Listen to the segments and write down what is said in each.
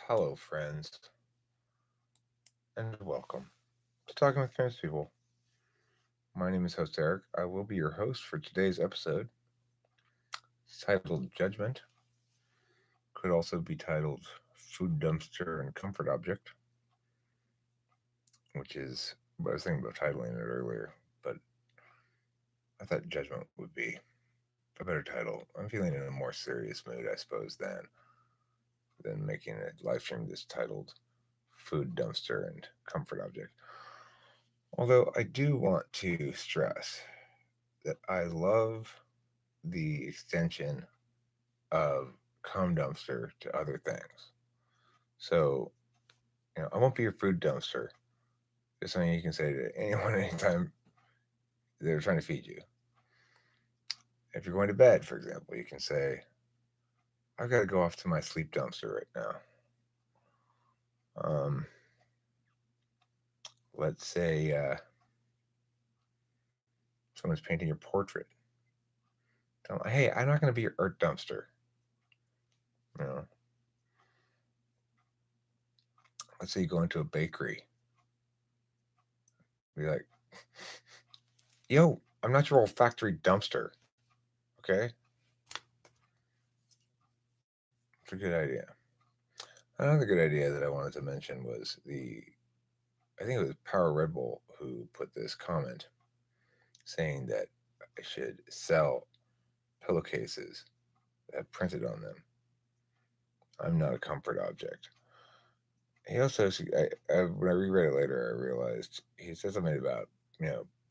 Hello, friends, and welcome to Talking with Famous People. My name is host Eric. I will be your host for today's episode. It's titled Judgment. Could also be titled Food Dumpster and Comfort Object, which is what I was thinking about titling it earlier, but I thought Judgment would be a better title. I'm feeling in a more serious mood, I suppose, than making a live stream that's titled Food Dumpster and Comfort Object. Although I do want to stress that I love the extension of cum dumpster to other things. So, I won't be your food dumpster. It's something you can say to anyone anytime they're trying to feed you. If you're going to bed, for example, you can say, I've got to go off to my sleep dumpster right now. Um, let's say someone's painting your portrait. Tell them, hey, I'm not going to be your art dumpster. You know, let's say you go into a bakery. Be like, yo, I'm not your old factory dumpster. Okay? It's a good idea. Another good idea that I wanted to mention was I think it was Power Red Bull who put this comment saying that I should sell pillowcases that have printed on them. I'm not a comfort object. He also, when I reread it later, I realized he said something about,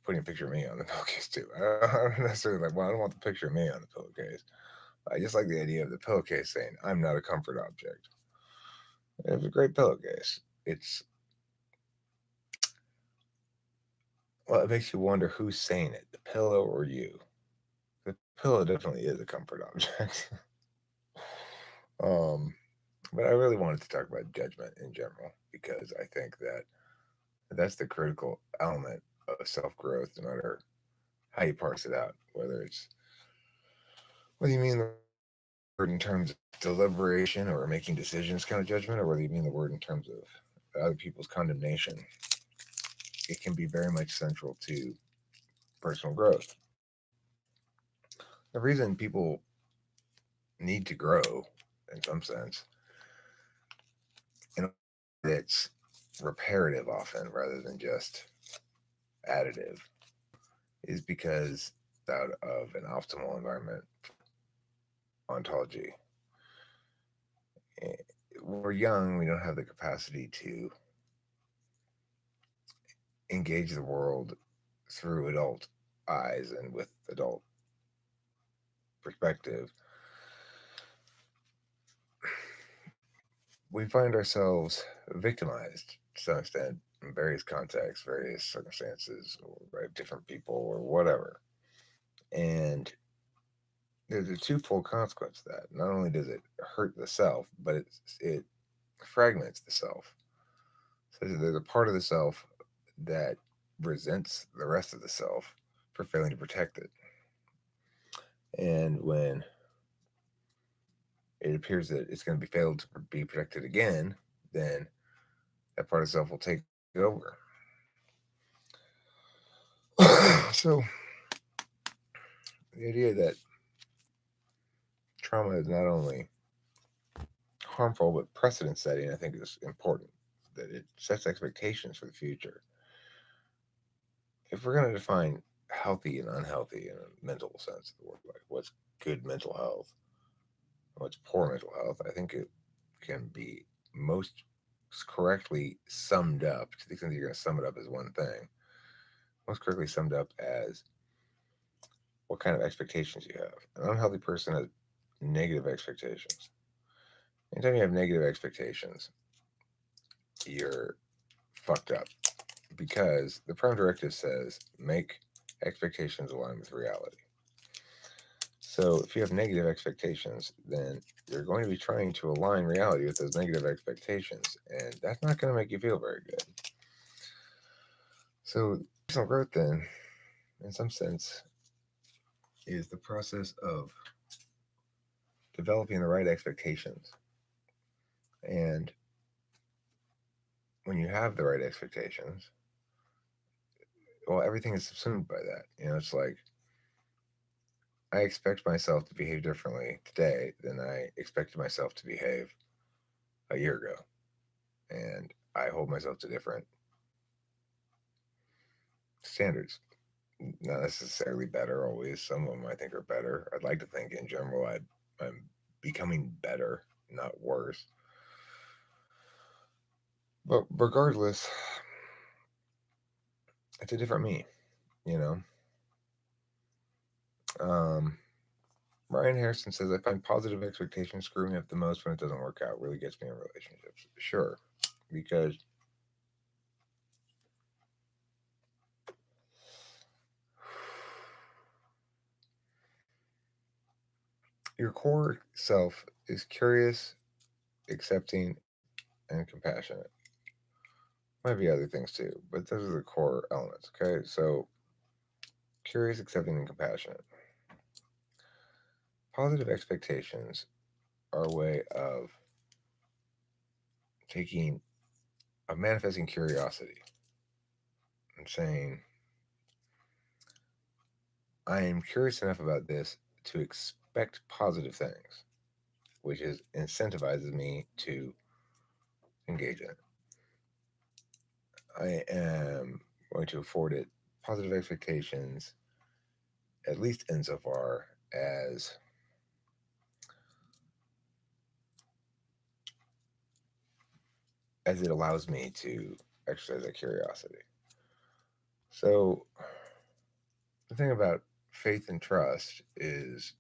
putting a picture of me on the pillowcase too. I don't necessarily like, well, I don't want the picture of me on the pillowcase. I just like the idea of the pillowcase saying, I'm not a comfort object. It's a great pillowcase. Well, it makes you wonder who's saying it, the pillow or you. The pillow definitely is a comfort object. um, but I really wanted to talk about judgment in general because I think that that's the critical element of self growth, no matter how you parse it out. Whether you mean the word in terms of deliberation or making decisions kind of judgment, or whether you mean the word in terms of other people's condemnation, it can be very much central to personal growth. The reason people need to grow, in some sense, in a way that's reparative often rather than just additive, is because out of an optimal environment ontology. Eh, when we're young, we don't have the capacity to engage the world through adult eyes and with adult perspective. We find ourselves victimized to some extent in various contexts, various circumstances, or by different people or whatever. And there's a twofold consequence to that. Not only does it hurt the self, but it fragments the self. So there's a part of the self that resents the rest of the self for failing to protect it. And when it appears that it's going to be failed to be protected again, then that part of self will take over. So the idea that trauma is not only harmful but precedent setting, I think, is important. That it sets expectations for the future. If we're going to define healthy and unhealthy in a mental sense of the word, like what's good mental health, what's poor mental health, I think it can be most correctly summed up, to the extent that you're going to sum it up as one thing, most correctly summed up as what kind of expectations you have. An unhealthy person has negative expectations. Anytime you have negative expectations, you're fucked up because the prime directive says make expectations align with reality. So if you have negative expectations, then you're going to be trying to align reality with those negative expectations, and that's not going to make you feel very good. So personal growth, then, in some sense, is the process of developing the right expectations. And when you have the right expectations, well, everything is subsumed by that. It's like I expect myself to behave differently today than I expected myself to behave a year ago. And I hold myself to different standards. Not necessarily better always. Some of them I think are better. I'd like to think in general I'm becoming better, not worse. But regardless, it's a different me, you know? Um, Ryan Harrison says, I find positive expectations screwing up the most when it doesn't work out. Really gets me in relationships. Sure, because your core self is curious, accepting, and compassionate. Might be other things too, but those are the core elements. Okay, so curious, accepting, and compassionate. Positive expectations are a way taking of manifesting curiosity and saying, I am curious enough about this to expect positive things, which is incentivizes me to engage in it. I am going to afford it positive expectations, at least insofar as it allows me to exercise that curiosity. So the thing about faith and trust is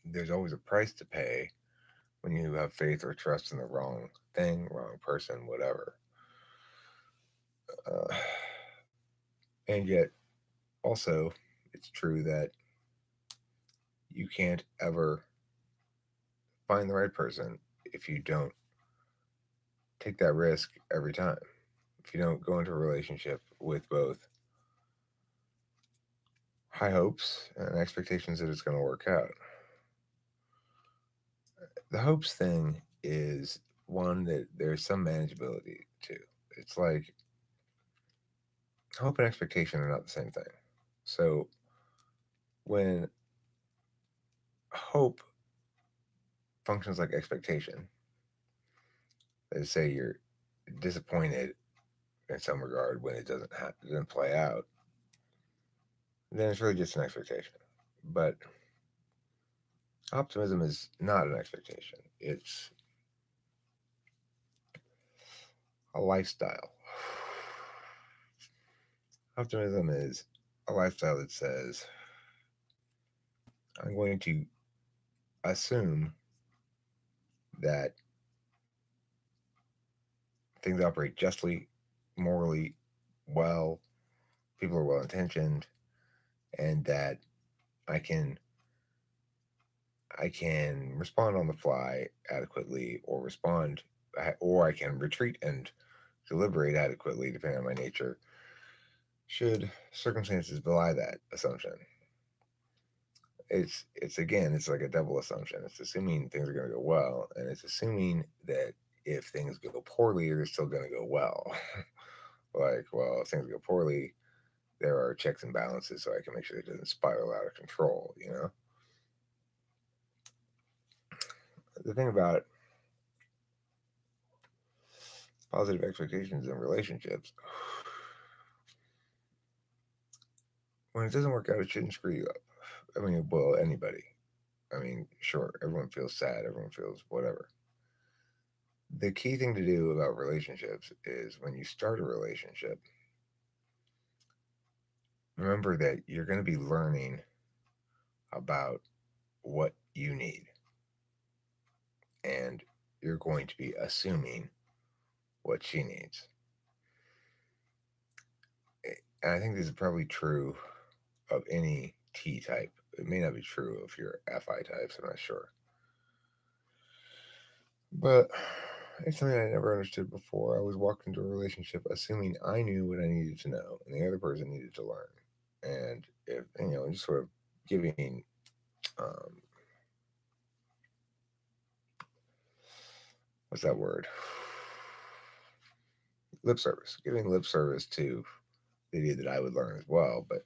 there's always a price to pay when you have faith or trust in the wrong thing, wrong person, whatever. Uh, and yet, also, it's true that you can't ever find the right person if you don't take that risk every time. If you don't go into a relationship with both high hopes and expectations that it's going to work out. The hopes thing is one that there's some manageability to. It's like hope and expectation are not the same thing. So when hope functions like expectation, let's say you're disappointed in some regard when it doesn't play out, then it's really just an expectation. But optimism is not an expectation. It's a lifestyle. Optimism is a lifestyle that says, I'm going to assume that things operate justly, morally well, people are well intentioned, and that I can I can respond on the fly adequately, or I can retreat and deliberate adequately, depending on my nature, should circumstances belie that assumption. It's again, it's like a double assumption. It's assuming things are going to go well, and it's assuming that if things go poorly, they're still going to go well. Like, well, if things go poorly, there are checks and balances, so I can make sure it doesn't spiral out of control. The thing about positive expectations in relationships, when it doesn't work out, it shouldn't screw you up. I mean, well, anybody. I mean, sure, everyone feels sad, everyone feels whatever. The key thing to do about relationships is when you start a relationship, remember that you're going to be learning about what you need, and you're going to be assuming what she needs. And I think this is probably true of any T type. It may not be true if you're FI types, I'm not sure. But it's something I never understood before. I was walking into a relationship assuming I knew what I needed to know and the other person needed to learn. And if, just sort of giving, um, what's that word? lip service, giving lip service to the idea that I would learn as well, but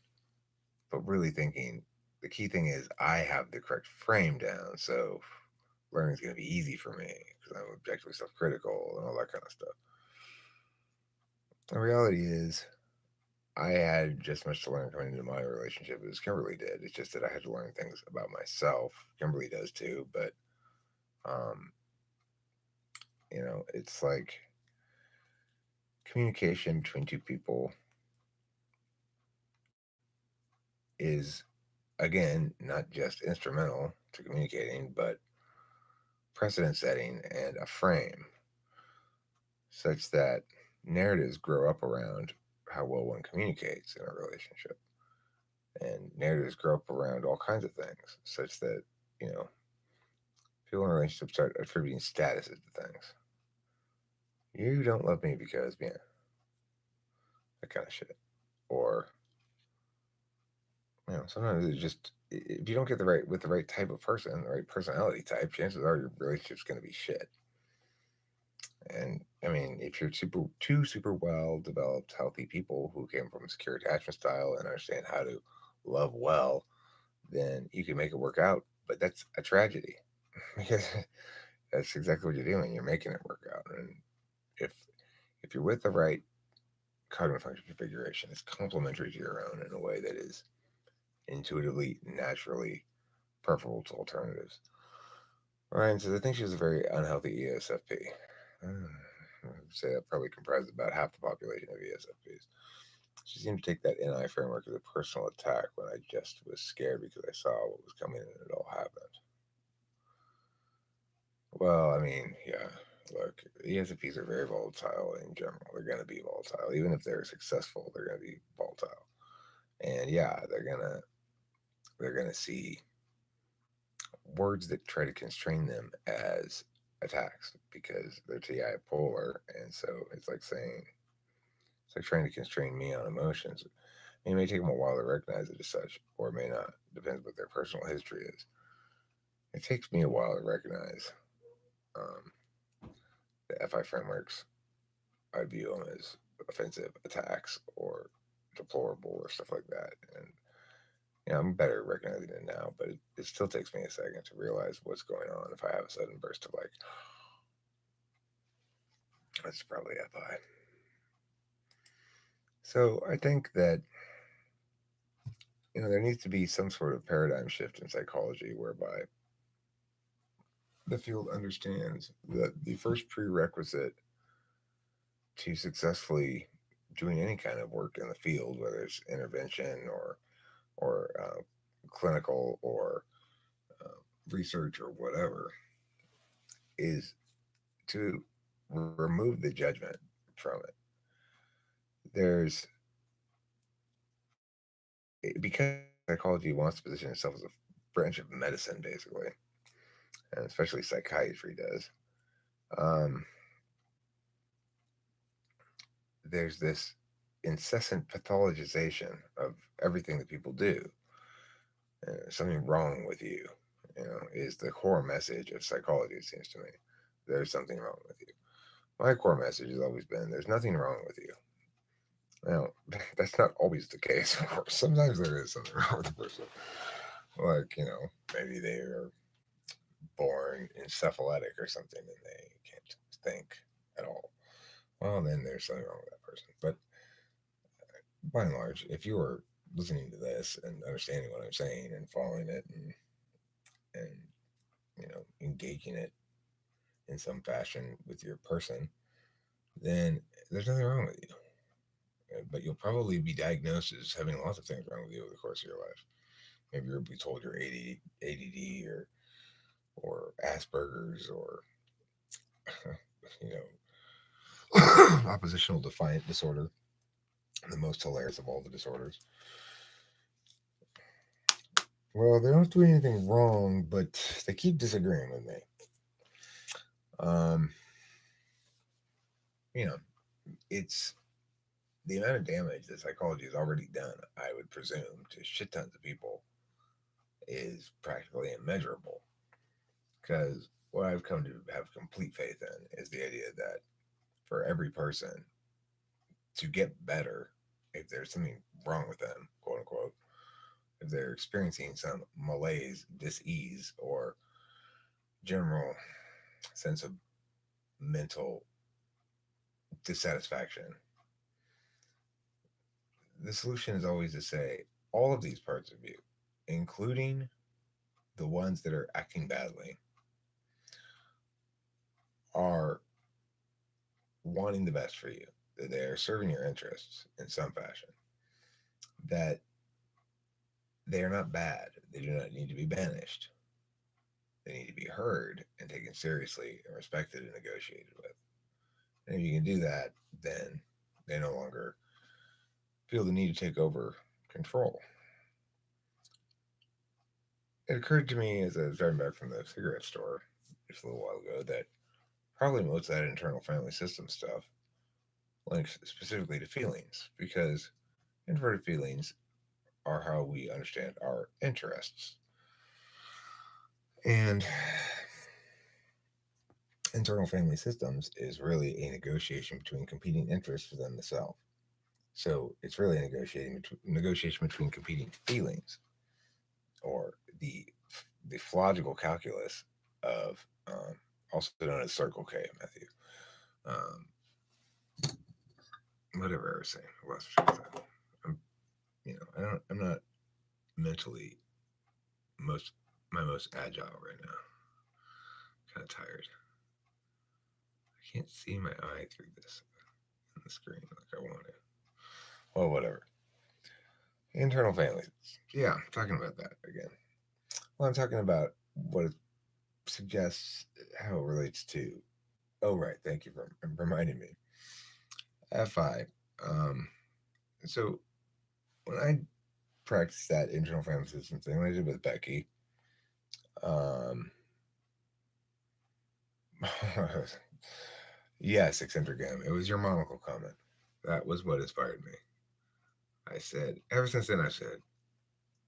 really thinking the key thing is I have the correct frame down, so learning is going to be easy for me because I'm objectively self-critical and all that kind of stuff. The reality is, I had just as much to learn coming into my relationship as Kimberly did. It's just that I had to learn things about myself. Kimberly does too, but um, it's like communication between two people is again not just instrumental to communicating, but precedent setting and a frame such that narratives grow up around how well one communicates in a relationship. And narratives grow up around all kinds of things, such that, you know, people in relationships start attributing statuses to things. You don't love me because, yeah, that kind of shit. Or, sometimes it's just, if you don't get with the right type of person, the right personality type, chances are your relationship's going to be shit. And I mean, if you're two super well developed, healthy people who came from a secure attachment style and understand how to love well, then you can make it work out. But that's a tragedy because that's exactly what you're doing. You're making it work out. And if if you're with the right cognitive function configuration, it's complementary to your own in a way that is intuitively, naturally preferable to alternatives. Ryan says, I think she was a very unhealthy ESFP. I would say that probably comprises about half the population of ESFPs. She seemed to take that NI framework as a personal attack when I just was scared because I saw what was coming and it all happened. Well, I mean, yeah. Look, ESFPs are very volatile in general. They're going to be volatile. Even if they're successful, they're going to be volatile. And yeah, they're gonna see words that try to constrain them as attacks because they're TI polar, and so it's like trying to constrain me on emotions. It may take them a while to recognize it as such, or it may not. Depends what their personal history is. It takes me a while to recognize um, the FI frameworks. I view them as offensive attacks or deplorable or stuff like that, and I'm better at recognizing it now, but it still takes me a second to realize what's going on. If I have a sudden burst of like, that's probably FI. So I think that there needs to be some sort of paradigm shift in psychology whereby the field understands that the first prerequisite to successfully doing any kind of work in the field, whether it's intervention or clinical or uh, research or whatever, is to remove the judgment from it. There's because psychology wants to position itself as a branch of medicine, basically, and especially psychiatry does. Um, there's this incessant pathologization of everything that people do. Something wrong with you, is the core message of psychology. It seems to me there's something wrong with you. My core message has always been there's nothing wrong with you. Now, that's not always the case, of course. Sometimes there is something wrong with the person. Like, maybe they are born encephalitic or something and they can't think at all. Well, then there's something wrong with that person. But by and large, if you are listening to this and understanding what I'm saying and following it and engaging it in some fashion with your person, then there's nothing wrong with you. But you'll probably be diagnosed as having lots of things wrong with you over the course of your life. Maybe you'll be told you're ADD or Asperger's or you oppositional defiant disorder, the most hilarious of all the disorders. Well, they don't do anything wrong, but they keep disagreeing with me. Um, you know, it's the amount of damage that psychology has already done, I would presume, to shit tons of people is practically immeasurable. Because what I've come to have complete faith in is the idea that for every person, to get better if there's something wrong with them, quote unquote, if they're experiencing some malaise, dis-ease, or general sense of mental dissatisfaction, the solution is always to say all of these parts of you, including the ones that are acting badly, are wanting the best for you, that they are serving your interests in some fashion, that they are not bad, they do not need to be banished, they need to be heard and taken seriously and respected and negotiated with. And if you can do that, then they no longer feel the need to take over control. It occurred to me as I was driving back from the cigarette store just a little while ago that probably most of that internal family system stuff links specifically to feelings, because inverted feelings are how we understand our interests. And internal family systems is really a negotiation between competing interests within the self. So it's really a negotiation between competing feelings, or the logical calculus of, also known as Circle K, Matthew. Um, whatever I was saying, I lost track of that. I'm, I'm not mentally most my most agile right now. Kind of tired. I can't see my eye through this on the screen like I want to. Well, whatever. Internal families. Yeah, I'm talking about that again. Well, I'm talking about what it suggests, how it relates to. Oh, right. Thank you for reminding me. FI. Um, so when I practiced that internal family system thing, when I did with Becky, um, yes, eccentric M. It was your monocle comment. That was what inspired me. I said, ever since then, I said,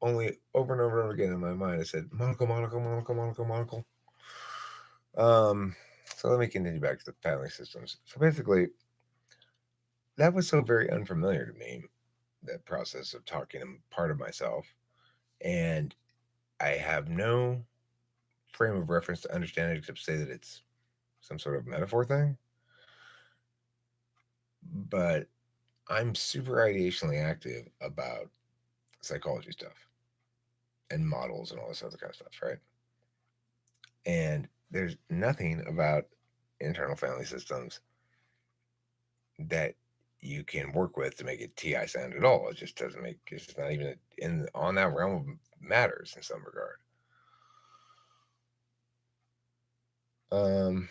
only over and over and over again in my mind, I said, monocle, monocle, monocle, monocle, monocle. Um, so let me continue back to the family systems. So basically, that was so very unfamiliar to me, that process of talking to part of myself. And I have no frame of reference to understand it except say that it's some sort of metaphor thing. But I'm super ideationally active about psychology stuff and models and all this other kind of stuff, right? And there's nothing about internal family systems that you can work with to make it TI sound at all. It just doesn't make, it's just not even in on that realm of matters in some regard. Um,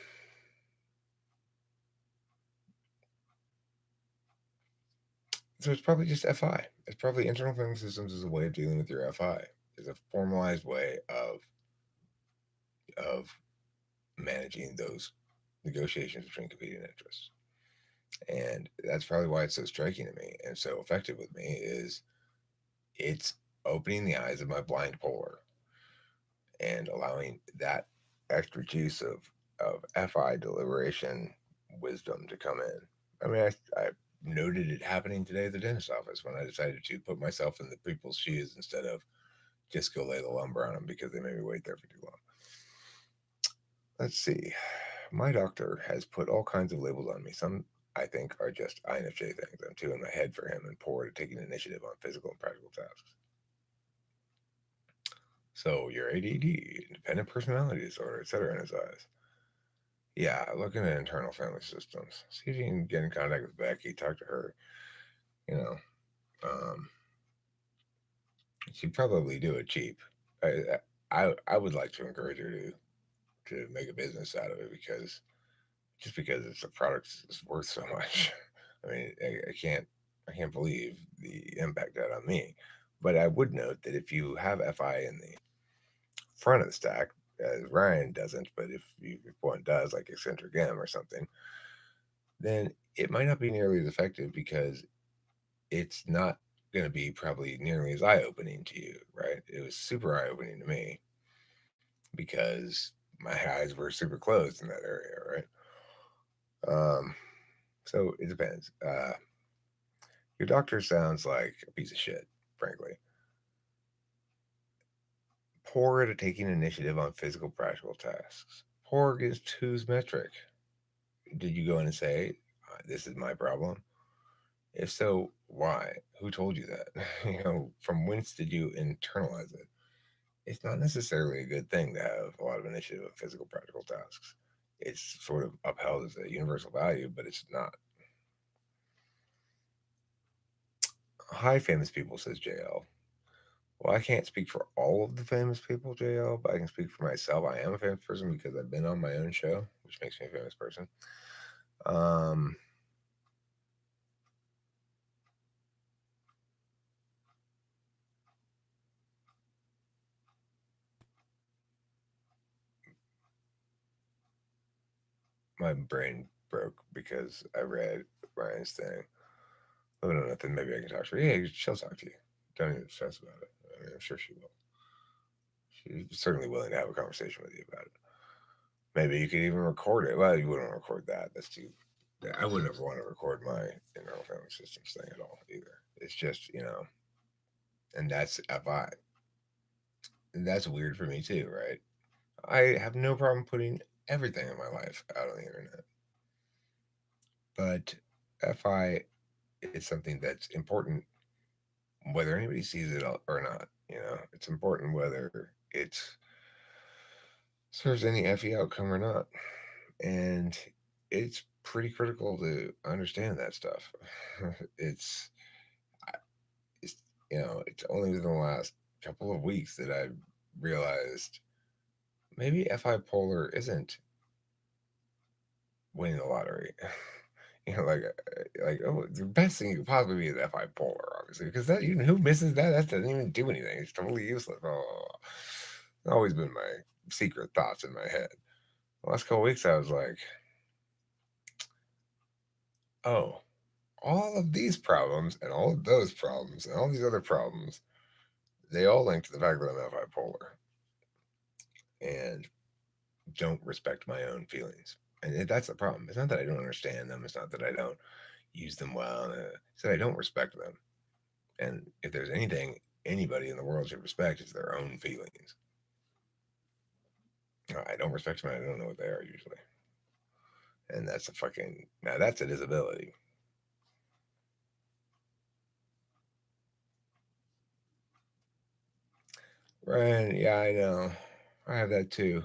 so it's probably just FI. It's probably internal family systems is a way of dealing with your FI. Is a formalized way of managing those negotiations between competing interests. And that's probably why it's so striking to me and so effective with me, is it's opening the eyes of my blind polar and allowing that extra juice of FI deliberation wisdom to come in. I mean, I noted it happening today at the dentist office when I decided to put myself in the people's shoes instead of just go lay the lumber on them because they made me wait there for too long. Let's see. My doctor has put all kinds of labels on me. Some I think are just INFJ things. I'm too in my head for him and poor at taking initiative on physical and practical tasks. So you're ADD, independent personality disorder, etc. in his eyes. Yeah, looking at internal family systems. See if you can get in contact with Becky, talk to her. You know, um, she'd probably do it cheap. I would like to encourage her to make a business out of it, because just because it's a product is worth so much. I mean, I can't believe the impact that on me. But I would note that if you have FI in the front of the stack, as Ryan doesn't, but if one does, like eccentric M or something, then it might not be nearly as effective, because it's not going to be probably nearly as eye opening to you, right? It was super eye opening to me because my eyes were super closed in that area, right? So it depends. Your doctor sounds like a piece of shit, frankly. Poor at taking initiative on physical practical tasks. Poor against whose metric? Did you go in and say, this is my problem? If so, why? Who told you that? From whence did you internalize it? It's not necessarily a good thing to have a lot of initiative on physical practical tasks. It's sort of upheld as a universal value, but it's not. Hi, famous people, says JL. Well, I can't speak for all of the famous people, JL, but I can speak for myself. I am a famous person because I've been on my own show, which makes me a famous person. Um, my brain broke because I read Ryan's thing. I don't know nothing. Maybe I can talk to her. Yeah, she'll talk to you. Don't even stress about it. I mean, I'm sure she will. She's certainly willing to have a conversation with you about it. Maybe you could even record it. Well, you wouldn't record that. That's too. I wouldn't ever want to record my internal family systems thing at all either. It's just and that's FI. And that's weird for me too, right? I have no problem putting everything in my life out on the internet, but FI is something that's important whether anybody sees it or not. It's important whether it serves any FE outcome or not, and it's pretty critical to understand that stuff. it's it's it's only within the last couple of weeks that I've realized maybe FI polar isn't winning the lottery. Oh, the best thing you could possibly be is FI polar, obviously, because that who misses that? That doesn't even do anything. It's totally useless. Oh, it's always been my secret thoughts in my head. The last couple weeks, I was like, oh, all of these problems and all of those problems and all these other problems, they all link to the fact that I'm FI polar and don't respect my own feelings. And that's the problem. It's not that I don't understand them. It's not that I don't use them well. It's that I don't respect them. And if there's anything anybody in the world should respect, it's their own feelings. I don't respect them. I don't know what they are usually. And that's a fucking now that's a disability. Right? Yeah, I know. I have that too.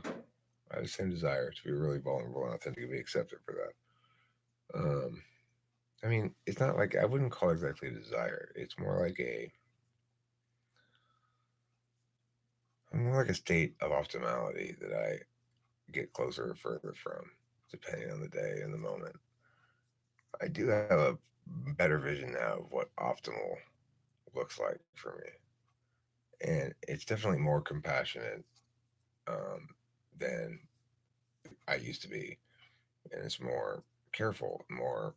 I have the same desire to be really vulnerable and authentic and be accepted for that. I mean, it's not like I wouldn't call it exactly a desire. It's more like a state of optimality that I get closer or further from, depending on the day and the moment. I do have a better vision now of what optimal looks like for me, and it's definitely more compassionate um, than I used to be, and it's more careful, more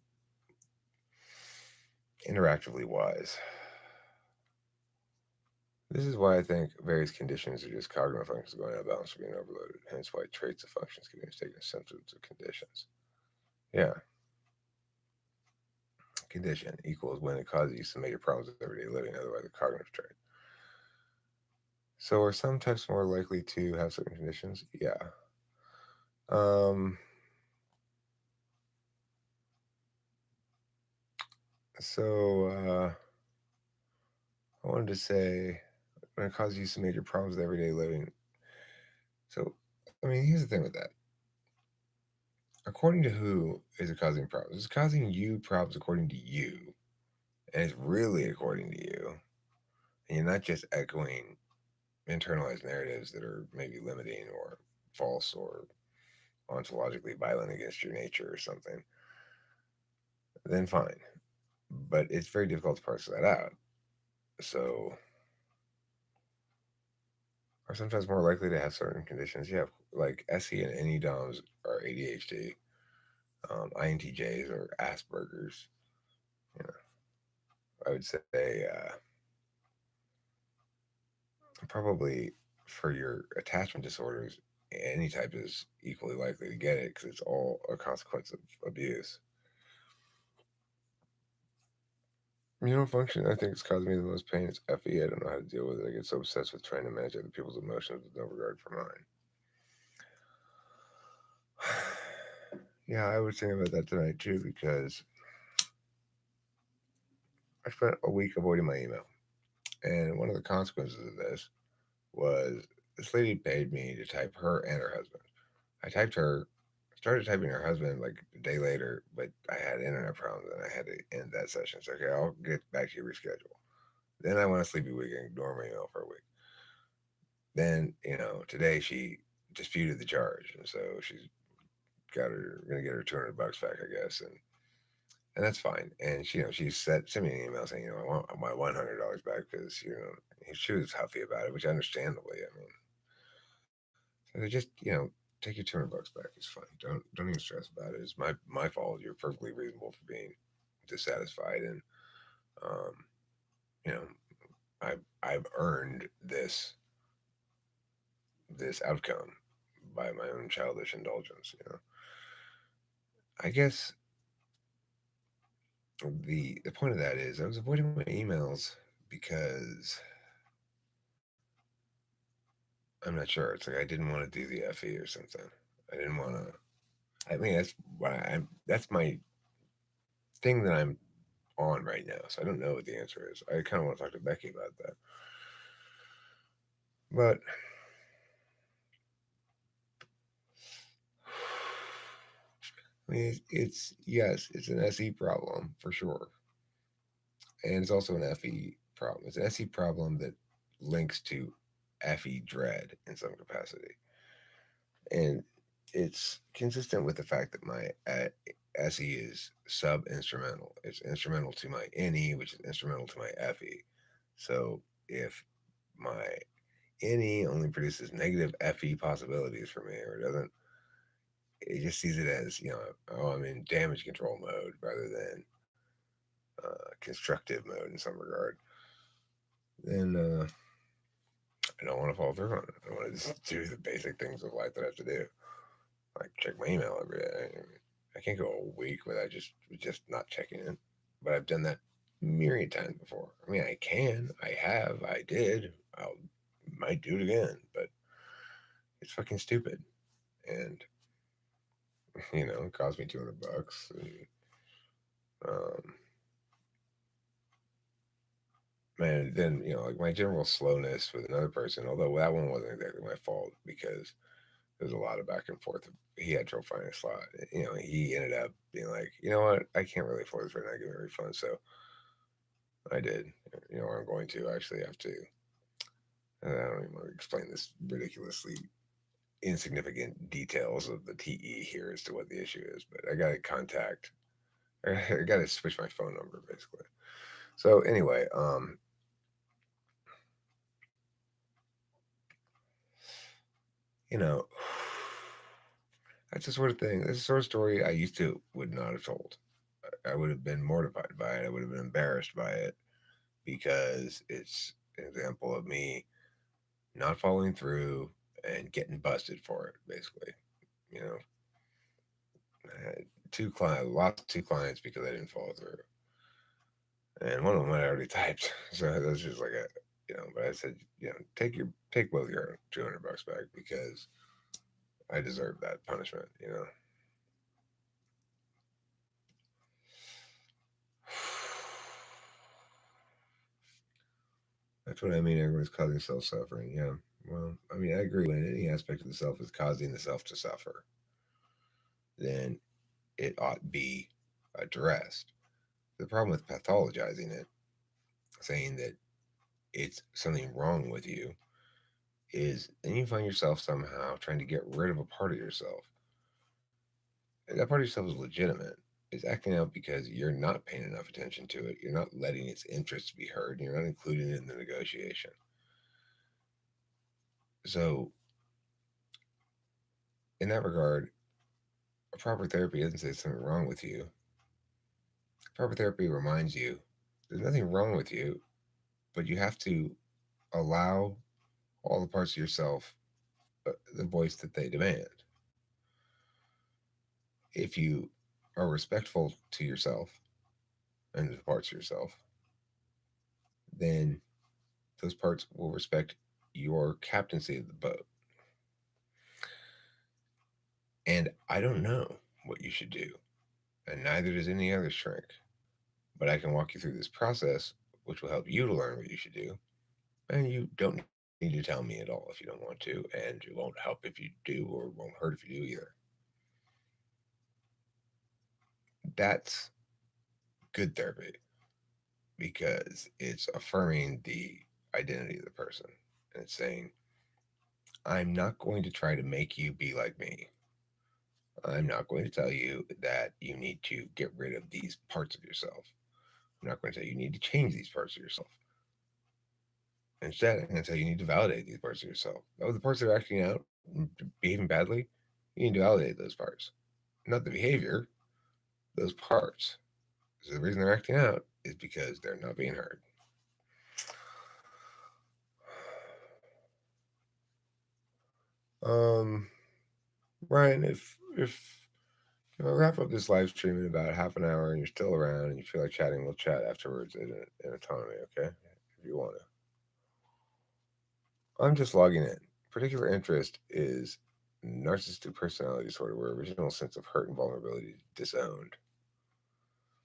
interactively wise. This is why I think various conditions are just cognitive functions going out of balance or being overloaded. Hence why traits of functions can be mistaken as symptoms of conditions. Yeah, condition equals when it causes you some major problems with everyday living, otherwise a cognitive trait. So are some types more likely to have certain conditions? Yeah. Um, so I wanted to say when it causes you some major problems with everyday living. So I mean, here's the thing with that. According to who is it causing problems? It's causing you problems according to you. And it's really according to you. And you're not just echoing internalized narratives that are maybe limiting or false or ontologically violent against your nature or something, then fine. But it's very difficult to parse that out. So, are sometimes more likely to have certain conditions. Yeah, like SE and NE DOMs are ADHD, INTJs or Asperger's. You know, I would say probably for your attachment disorders, any type is equally likely to get it because it's all a consequence of abuse. Function I think it's causing me the most pain is FE. I don't know how to deal with it. I get so obsessed with trying to manage other people's emotions with no regard for mine. Yeah, I was thinking about that tonight too because I spent a week avoiding my email. And one of the consequences of this was this lady paid me to type her and her husband. I typed her, started typing her husband like a day later, but I had internet problems and I had to end that session. So, okay, I'll get back to your reschedule. Then I went a sleepy week and ignore my email for a week. Then, today she disputed the charge. And so she's going to get her $200 back, I guess. And that's fine. And she sent me an email saying, I want my $100 back because she was huffy about it, which understandably, I mean, so just take your $200 back. It's fine. Don't even stress about it. It's my fault. You're perfectly reasonable for being dissatisfied, and um, you know I've earned this outcome by my own childish indulgence. I guess the point of that is I was avoiding my emails because I'm not sure. It's like I didn't want to do the FE or something. I didn't want to. I mean, that's my thing that I'm on right now. So I don't know what the answer is. I kind of want to talk to Becky about that. But I mean, it's yes, it's an SE problem for sure, and it's also an FE problem. It's an SE problem that links to FE dread in some capacity, and it's consistent with the fact that my SE is sub instrumental. It's instrumental to my NE, which is instrumental to my FE. So if my NE only produces negative FE possibilities for me, or doesn't, it just sees it as, oh, I'm in damage control mode rather than constructive mode in some regard, then I don't want to follow through on it. I want to just do the basic things of life that I have to do, like check my email every day. I can't go a week without just not checking it, but I've done that myriad times before. I mean, I can, I have, I did, I might do it again, but it's fucking stupid, and it cost me $200, and um, man, then like my general slowness with another person, although that one wasn't exactly my fault because there's a lot of back and forth. He had trouble finding a slot. He ended up being like, you know what, I can't really afford this right now. Give me a refund. So I did. Or I'm going to actually have to. I don't even want to explain this ridiculously insignificant details of the TE here as to what the issue is, but I got to contact. I got to switch my phone number basically. So anyway, you know, that's the sort of thing. That's the sort of story I used to would not have told. I would have been mortified by it. I would have been embarrassed by it because it's an example of me not following through and getting busted for it. Basically, you know, I had lost two clients because I didn't follow through, and one of them I already typed. So that's just like a, But I said, take both your $200 back because I deserve that punishment. That's what I mean. Everyone's causing self suffering. Yeah. Well, I mean, I agree. When any aspect of the self is causing the self to suffer, then it ought be addressed. The problem with pathologizing it, saying that it's something wrong with you, is then you find yourself somehow trying to get rid of a part of yourself. And that part of yourself is legitimate. It's acting out because you're not paying enough attention to it. You're not letting its interests be heard. And you're not including it in the negotiation. So, in that regard, a proper therapy doesn't say something wrong with you. Proper therapy reminds you there's nothing wrong with you, but you have to allow all the parts of yourself the voice that they demand. If you are respectful to yourself and the parts of yourself, then those parts will respect your captaincy of the boat. And I don't know what you should do, and neither does any other shrink. But I can walk you through this process, which will help you to learn what you should do. And you don't need to tell me at all if you don't want to, and it won't help if you do, or it won't hurt if you do either. That's good therapy because it's affirming the identity of the person. And it's saying, I'm not going to try to make you be like me. I'm not going to tell you that you need to get rid of these parts of yourself. I'm not going to tell you you need to change these parts of yourself. Instead, I'm going to tell you you need to validate these parts of yourself. Oh, the parts that are acting out, behaving badly, you need to validate those parts. Not the behavior, those parts. So the reason they're acting out is because they're not being heard. Um, Ryan, if I wrap up this live stream in about half an hour and you're still around and you feel like chatting, we'll chat afterwards in autonomy, okay? If you want to. I'm just logging in. Particular interest is narcissistic personality disorder, where original sense of hurt and vulnerability is disowned.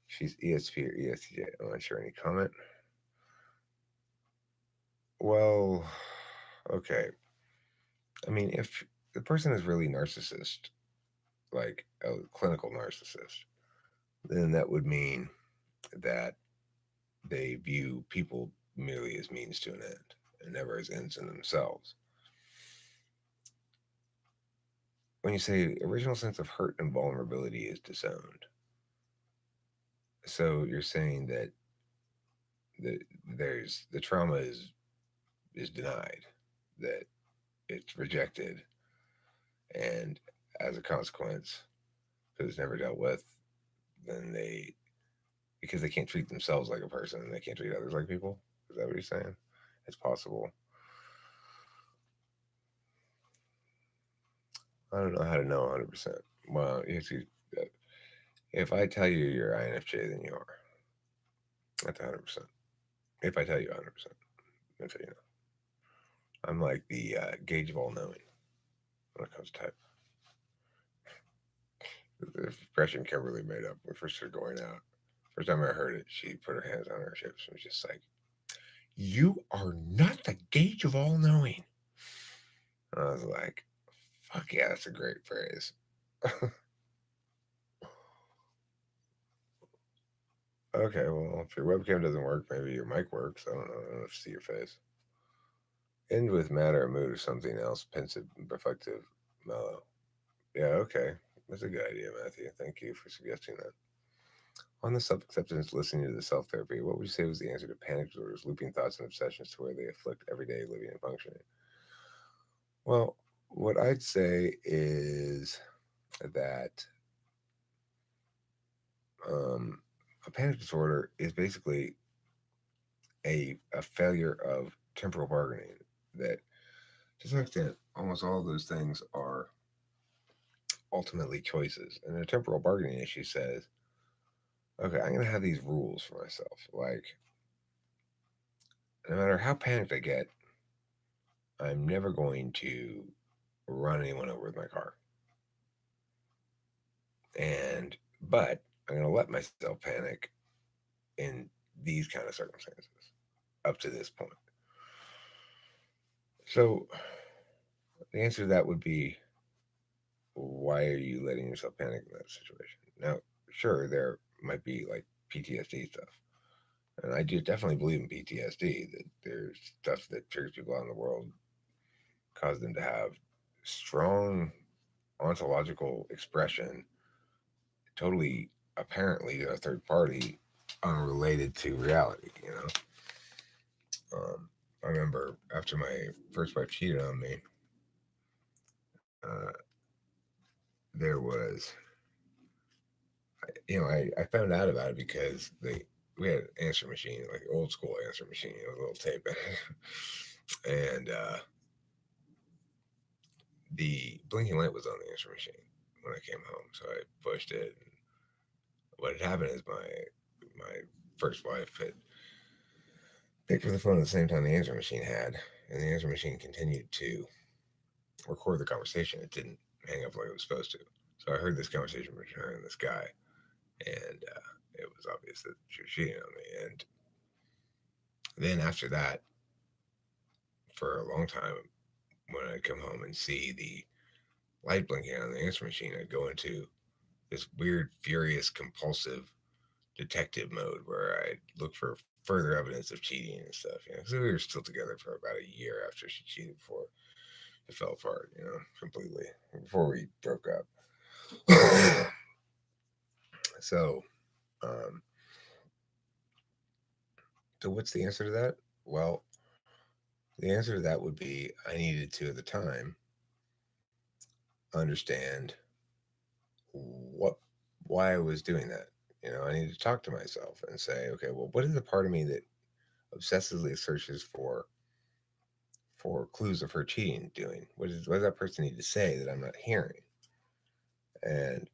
She's ESP or ESTJ. I'm not sure. Any comment? Well, okay. I mean, if the person is really narcissist, like a clinical narcissist, then that would mean that they view people merely as means to an end and never as ends in themselves. When you say original sense of hurt and vulnerability is disowned, so you're saying that there's the trauma is denied, that it's rejected, and as a consequence, because it's never dealt with, then they because they can't treat themselves like a person and they can't treat others like people. Is that what you're saying? It's possible. I don't know how to know 100%. Well, you see, if I tell you you're INFJ, then you are. That's 100%. If I tell you 100%, that's how you know. I'm like the gauge of all knowing when it comes to type. The expression Kimberly made up when we first started going out. First time I heard it, she put her hands on her hips and was just like, "You are not the gauge of all knowing." And I was like, "Fuck yeah, that's a great phrase." Okay, well, if your webcam doesn't work, maybe your mic works. I don't know. I don't have to see your face. End with matter, mood, or something else, pensive, reflective, mellow. Yeah, okay. That's a good idea, Matthew. Thank you for suggesting that. On the self acceptance, listening to the self therapy, what would you say was the answer to panic disorders, looping thoughts, and obsessions to where they afflict everyday living and functioning? Well, what I'd say is that um, a panic disorder is basically a failure of temporal bargaining. That to some extent, almost all of those things are ultimately choices. And a temporal bargaining issue says, okay, I'm going to have these rules for myself. Like, no matter how panicked I get, I'm never going to run anyone over with my car. But I'm going to let myself panic in these kind of circumstances up to this point. So the answer to that would be, why are you letting yourself panic in that situation? Now, sure, there might be like PTSD stuff. And I do definitely believe in PTSD, that there's stuff that triggers people out in the world, cause them to have strong ontological expression, totally apparently to a third party, unrelated to reality, you know? I remember after my first wife cheated on me, uh, there was, I found out about it because we had an answer machine, like old school answer machine, with a little tape in it. And the blinking light was on the answer machine when I came home. So I pushed it. And what had happened is my first wife had picked up the phone at the same time the answer machine had, and the answer machine continued to record the conversation. It didn't hang up like it was supposed to. So I heard this conversation between her and this guy, and it was obvious that she was cheating on me. And then after that, for a long time, when I'd come home and see the light blinking on the answer machine, I'd go into this weird, furious, compulsive detective mode where I'd look for further evidence of cheating and stuff. You know, because we were still together for about a year after she cheated before it fell apart. You know, completely before we broke up. so, um, so what's the answer to that? Well, the answer to that would be I needed to at the time understand what why I was doing that. You know, I needed to talk to myself and say, okay, well, what is the part of me that obsessively searches for clues of her cheating doing? What does that person need to say that I'm not hearing? And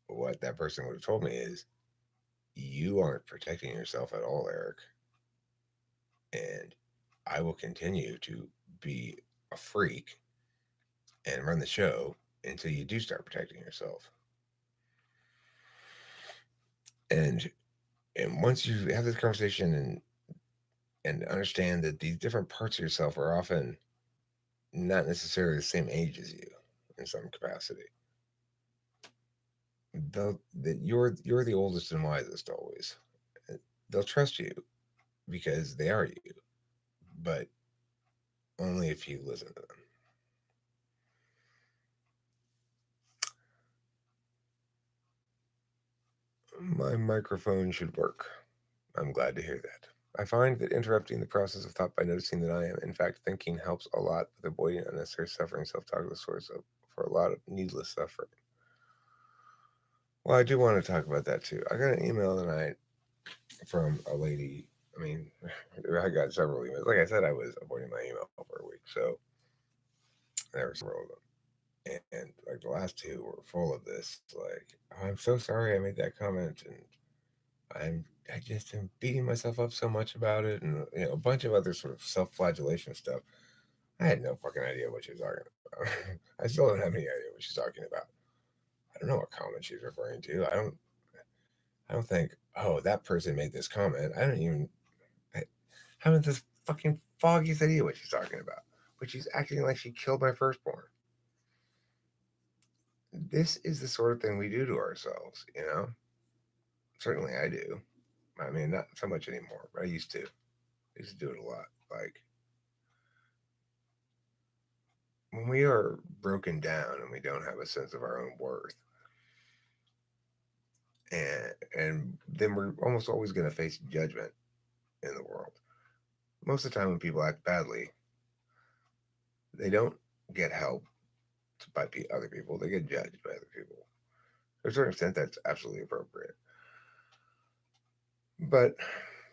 what that person would have told me is, you aren't protecting yourself at all, Eric. And I will continue to be a freak and run the show until you do start protecting yourself. And and once you have this conversation and understand that these different parts of yourself are often not necessarily the same age as you in some capacity, that you're the oldest and wisest always. They'll trust you because they are you, but only if you listen to them. My microphone should work. I'm glad to hear that. I find that interrupting the process of thought by noticing that I am, in fact, thinking helps a lot with avoiding unnecessary suffering. Self talk is the source of for a lot of needless suffering. Well, I do want to talk about that too. I got an email tonight from a lady. I mean, I got several emails. Like I said, I was avoiding my email for a week, so there were several of them. And like the last two were full of this. Like, oh, I'm so sorry I made that comment, and I just am beating myself up so much about it, and a bunch of other sort of self-flagellation stuff. I had no fucking idea what she was talking about. I still don't have any idea what she's talking about. I don't know what comment she's referring to. I don't think, oh, that person made this comment. I haven't this fucking foggiest idea what she's talking about. But she's acting like she killed my firstborn. This is the sort of thing we do to ourselves, you know? Certainly I do. I mean, not so much anymore, but I used to. I used to do it a lot. Like, when we are broken down and we don't have a sense of our own worth, and then we're almost always going to face judgment in the world. Most of the time, when people act badly, they don't get help by other people; they get judged by other people. To a certain extent, that's absolutely appropriate. But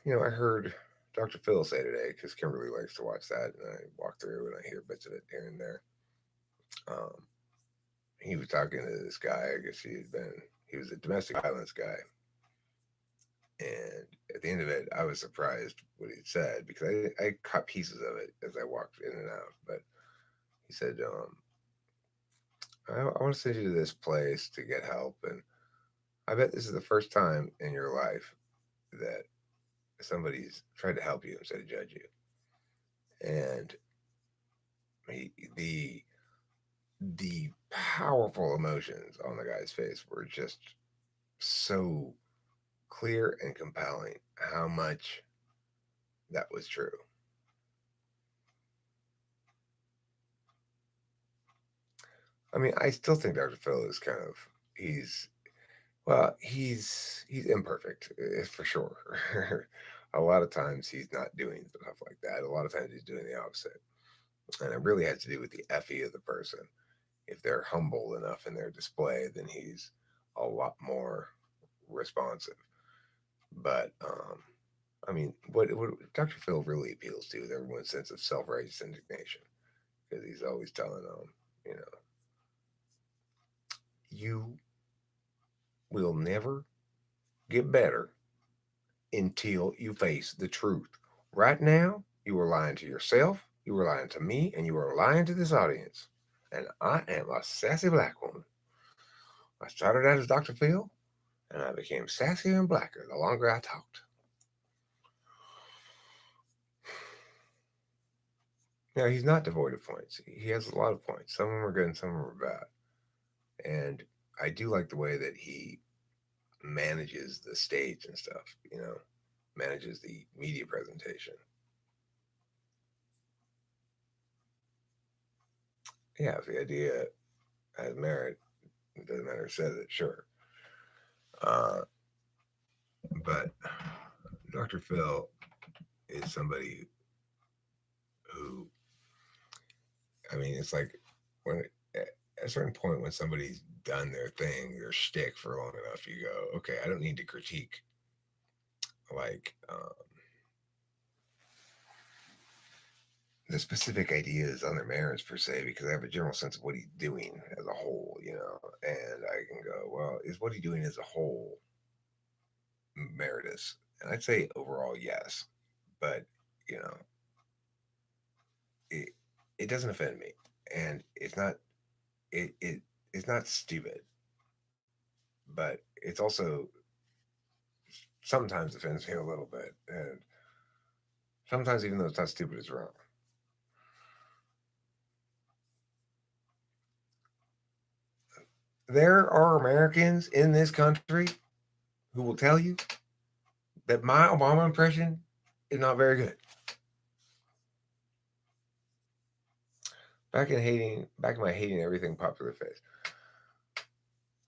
I heard Dr. Phil say today, because Kimberly likes to watch that, and I walk through and I hear bits of it here and there. Um, he was talking to this guy. I guess he was a domestic violence guy. And at the end of it, I was surprised what he said because I caught pieces of it as I walked in and out. But he said, I want to send you to this place to get help. And I bet this is the first time in your life that somebody's tried to help you instead of judge you. And the powerful emotions on the guy's face were just so clear and compelling how much that was true. I mean, I still think Dr. Phil is kind of he's well, he's imperfect for sure. A lot of times he's not doing stuff like that. A lot of times he's doing the opposite, and it really has to do with the effie of the person. If they're humble enough in their display, then he's a lot more responsive. But I mean, what Dr. Phil really appeals to is everyone's sense of self-righteous indignation because he's always telling them, you know, you will never get better until you face the truth. Right now, you are lying to yourself, you are lying to me, and you are lying to this audience. And I am a sassy black woman. I started out as Dr. Phil, and I became sassier and blacker the longer I talked. Now, he's not devoid of points. He has a lot of points. Some of them are good and some of them are bad. And I do like the way that he manages the stage and stuff, manages the media presentation. Yeah, if the idea has merit, it doesn't matter who says it, sure. Uh, but Dr. Phil is somebody who, I mean, it's like when at a certain point when somebody's done their thing, their shtick for long enough, you go, okay, I don't need to critique like the specific ideas on their merits per se, because I have a general sense of what he's doing as a whole, and I can go, well, is what he's doing as a whole meritorious? And I'd say overall, yes, but you know, it it doesn't offend me, and it's not stupid, but it's also sometimes offends me a little bit, and sometimes even though it's not stupid, it's wrong. There are Americans in this country who will tell you that my Obama impression is not very good. Back in my hating everything popular phase.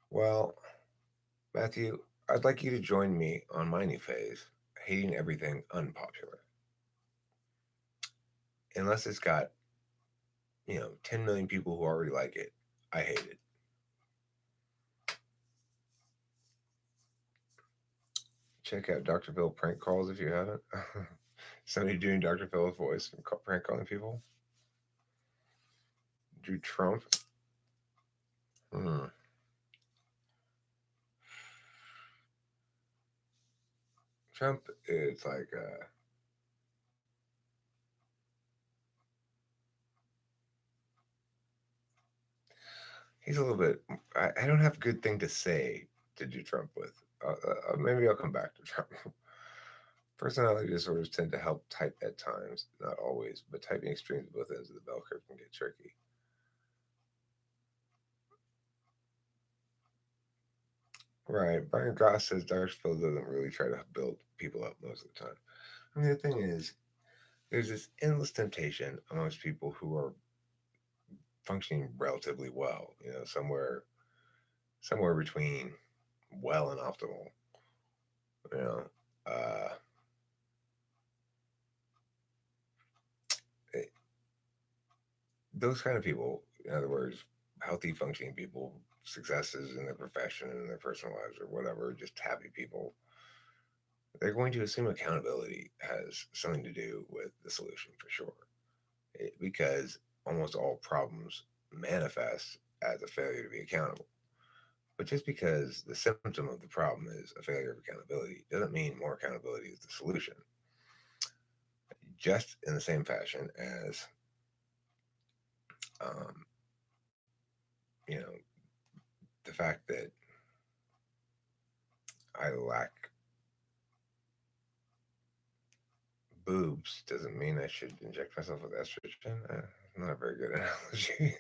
Well, Matthew, I'd like you to join me on my new phase, hating everything unpopular. Unless it's got, 10 million people who already like it, I hate it. Check out Dr. Phil prank calls if you haven't. Somebody doing Dr. Phil's voice and prank calling people. Do Trump. Hmm. Trump is like, he's a little bit. I don't have a good thing to say to do Trump with. Maybe I'll come back to Trump. Personality disorders tend to help type at times, not always, but typing extremes at both ends of the bell curve can get tricky. Right. Brian Gross says Dr. Phil doesn't really try to build people up most of the time. I mean, the thing is, there's this endless temptation amongst people who are functioning relatively well, somewhere between well and optimal. You know, uh, it, those kind of people, in other words, healthy, functioning people, successes in their profession and their personal lives or whatever, just happy people, they're going to assume accountability has something to do with the solution for sure. Because almost all problems manifest as a failure to be accountable. But just because the symptom of the problem is a failure of accountability doesn't mean more accountability is the solution. Just in the same fashion as, um, you know, the fact that I lack boobs doesn't mean I should inject myself with estrogen. Not a very good analogy.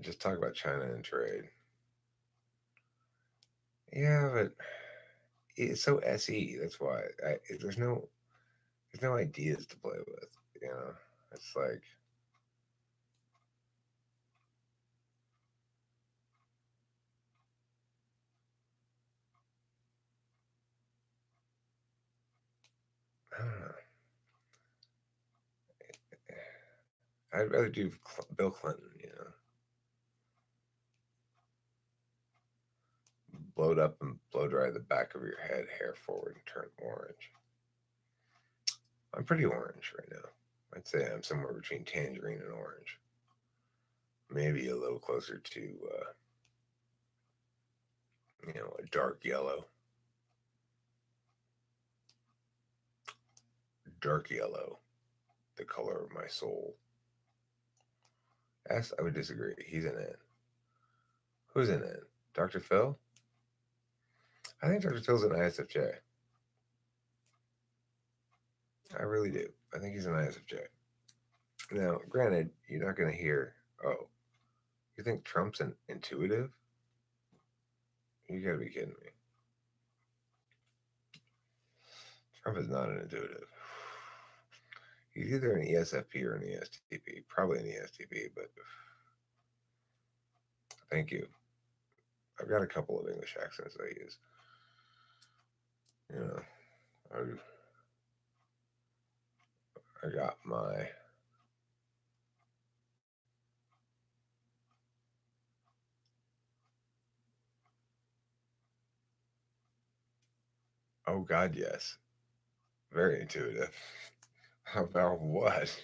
Just talk about China and trade. Yeah, but it's so se. That's why there's no ideas to play with. You know, it's like I don't know. I'd rather do Bill Clinton. Blowed up and blow dry the back of your head, hair forward, and turn orange. I'm pretty orange right now. I'd say I'm somewhere between tangerine and orange. Maybe a little closer to, a dark yellow. dark yellow, the color of my soul. S, I would disagree. He's an N. Who's an N? Dr. Phil? I think Dr. Phil's an ISFJ. I really do. I think he's an ISFJ. Now, granted, you're not going to hear, oh, you think Trump's an intuitive? You got to be kidding me. Trump is not an intuitive. He's either an ESFP or an ESTP. Probably an ESTP, but thank you. I've got a couple of English accents I use. You know, I got my. Oh, God, yes. Very intuitive. About what?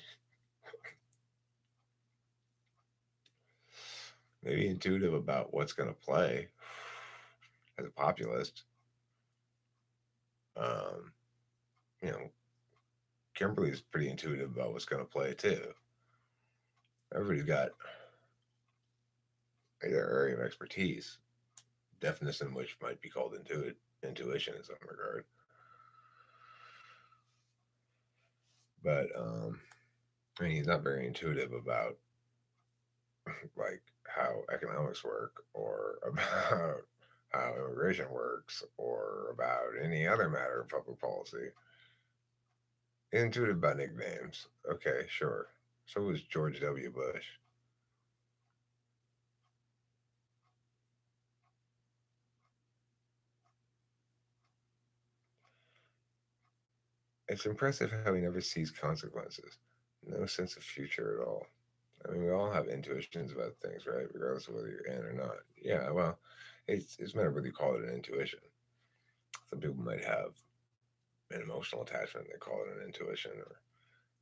Maybe intuitive about what's going to play as a populist. Um, you know, Kimberly's pretty intuitive about what's going to play too. Everybody's got their area of expertise, definition which might be called intuition in some regard. But I mean, he's not very intuitive about like how economics work or about how immigration works or about any other matter of public policy. Intuitive about nicknames. Okay, sure. So was George W. Bush. It's impressive how he never sees consequences. No sense of future at all. I mean, we all have intuitions about things, right? Regardless of whether you're in or not. Yeah, well, it's matter whether you call it an intuition. Some people might have an emotional attachment, they call it an intuition, or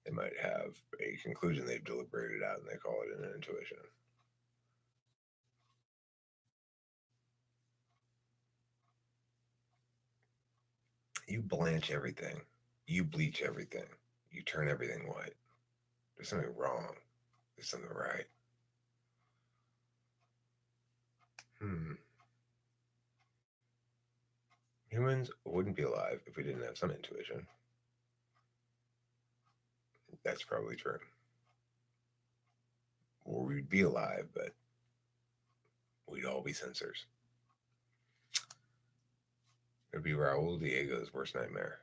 they might have a conclusion they've deliberated out and they call it an intuition. You blanch everything, you bleach everything, you turn everything white. There's something wrong, there's something right. Hmm. Humans wouldn't be alive if we didn't have some intuition. That's probably true. Or we'd be alive, but we'd all be sensors. It'd be Raul Diego's worst nightmare.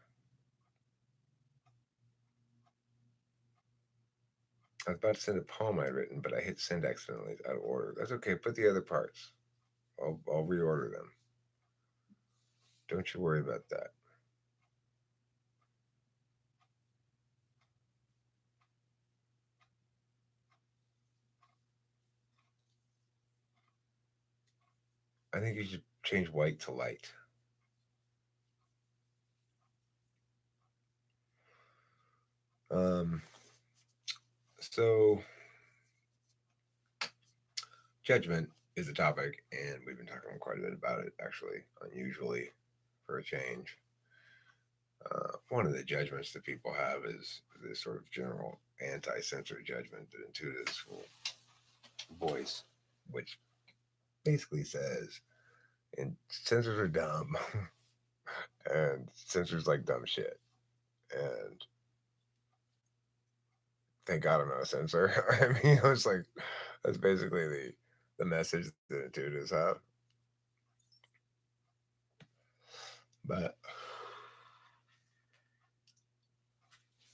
I was about to send a poem I'd written, but I hit send accidentally out of order. That's okay. Put the other parts. I'll reorder them. Don't you worry about that. I think you should change white to light. Um, so, judgment is a topic, and we've been talking quite a bit about it, actually, unusually for a change. One of the judgments that people have is this sort of general anti sensory judgment that intuitives will voice, which basically says, and sensors are dumb, and sensors like dumb shit. And thank God I'm not a sensor. I mean, it's like that's basically the message that intuitives have. But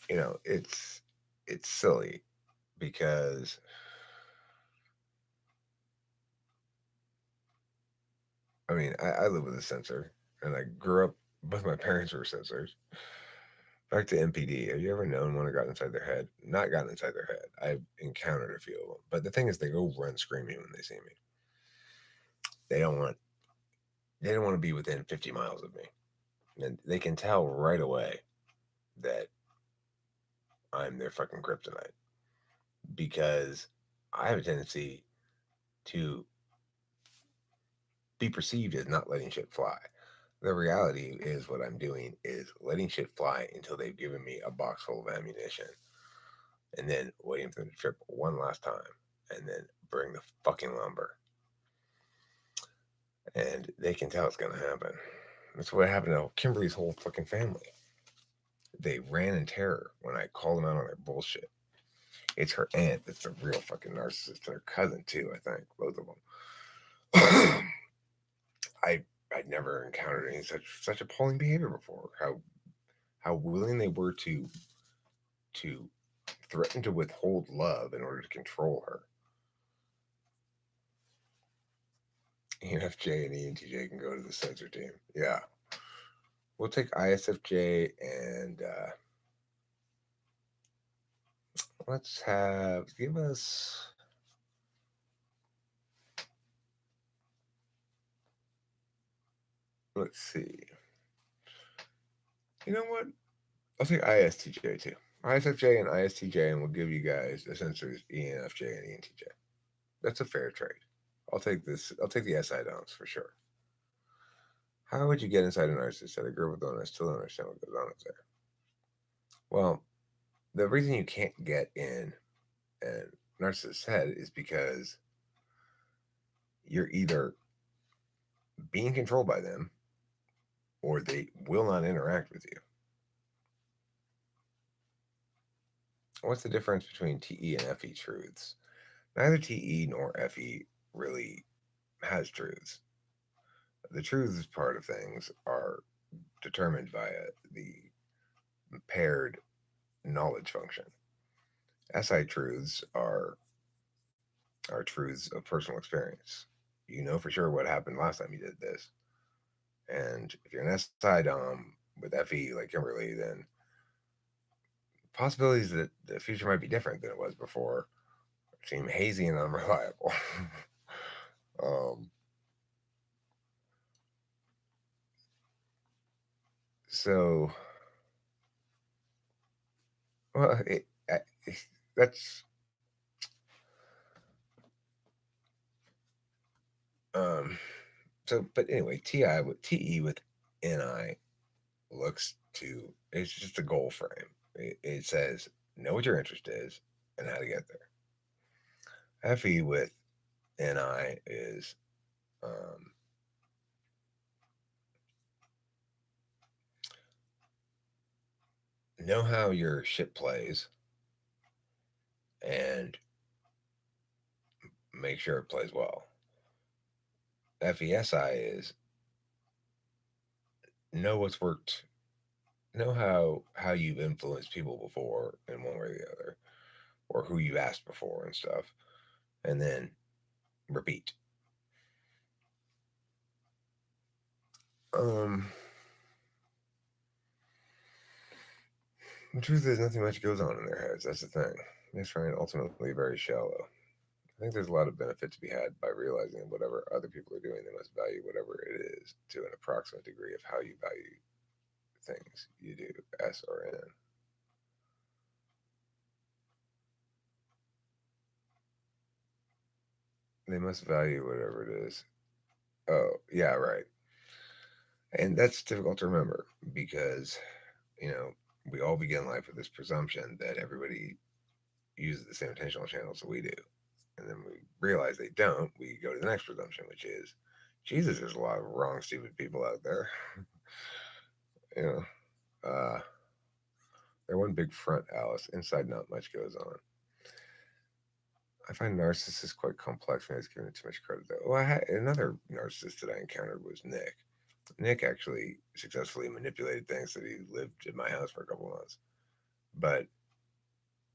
you know, it's silly because I mean, I live with a sensor, and I grew up. Both my parents were sensors. Back to MPD. Have you ever known one that got inside their head? Not gotten inside their head. I've encountered a few of them. But the thing is, they go run screaming when they see me. They don't want. They don't want to be within 50 miles of me, and they can tell right away that I'm their fucking kryptonite because I have a tendency to be perceived as not letting shit fly. The reality is what I'm doing is letting shit fly until they've given me a box full of ammunition, and then waiting for them to trip one last time, and then bring the fucking lumber. And they can tell it's gonna happen. That's what happened to Kimberly's whole fucking family. They ran in terror when I called them out on their bullshit. It's her aunt that's the real fucking narcissist, and her cousin too, I think, both of them. I I'd never encountered any such appalling behavior before. How willing they were to threaten to withhold love in order to control her. ENFJ and ENTJ can go to the sensor team. Yeah, we'll take ISFJ and let's give us. Let's see. You know what? I'll take ISTJ too. ISFJ and ISTJ, and we'll give you guys the sensors ENFJ and ENTJ. That's a fair trade. I'll take this. I'll take the SI downs for sure. How would you get inside a narcissist? I agree with one. I still don't understand what goes on up there. Well, the reason you can't get in a narcissist's head is because you're either being controlled by them or they will not interact with you. What's the difference between TE and FE truths? Neither TE nor FE really has truths. The truths part of things are determined via the paired knowledge function. SI truths are truths of personal experience. You know for sure what happened last time you did this. And if you're an SI Dom with FE like Kimberly, then possibilities that the future might be different than it was before seem hazy and unreliable. um, so, well, that's um, so. But anyway, TE with NI looks to it's just a goal frame. It says know what your interest is and how to get there. FE with NI is um, know how your ship plays and make sure it plays well. FESI is know what's worked, know how you've influenced people before in one way or the other, or who you asked before and stuff, and then repeat. Um, the truth is, nothing much goes on in their heads. That's the thing. They find ultimately very shallow. I think there's a lot of benefit to be had by realizing that whatever other people are doing, they must value whatever it is to an approximate degree of how you value things you do, S or N. They must value whatever it is. Oh, yeah, right. And that's difficult to remember because, you know, we all begin life with this presumption that everybody uses the same attentional channels that we do. And then we realize they don't. We go to the next presumption, which is, Jesus, there's a lot of wrong, stupid people out there. you know, uh, they're one big front, Alice. Inside, not much goes on. I find narcissists quite complex. Maybe it's giving it too much credit, though. Well, another narcissist that I encountered was Nick. Nick actually successfully manipulated things that he lived in my house for a couple of months. But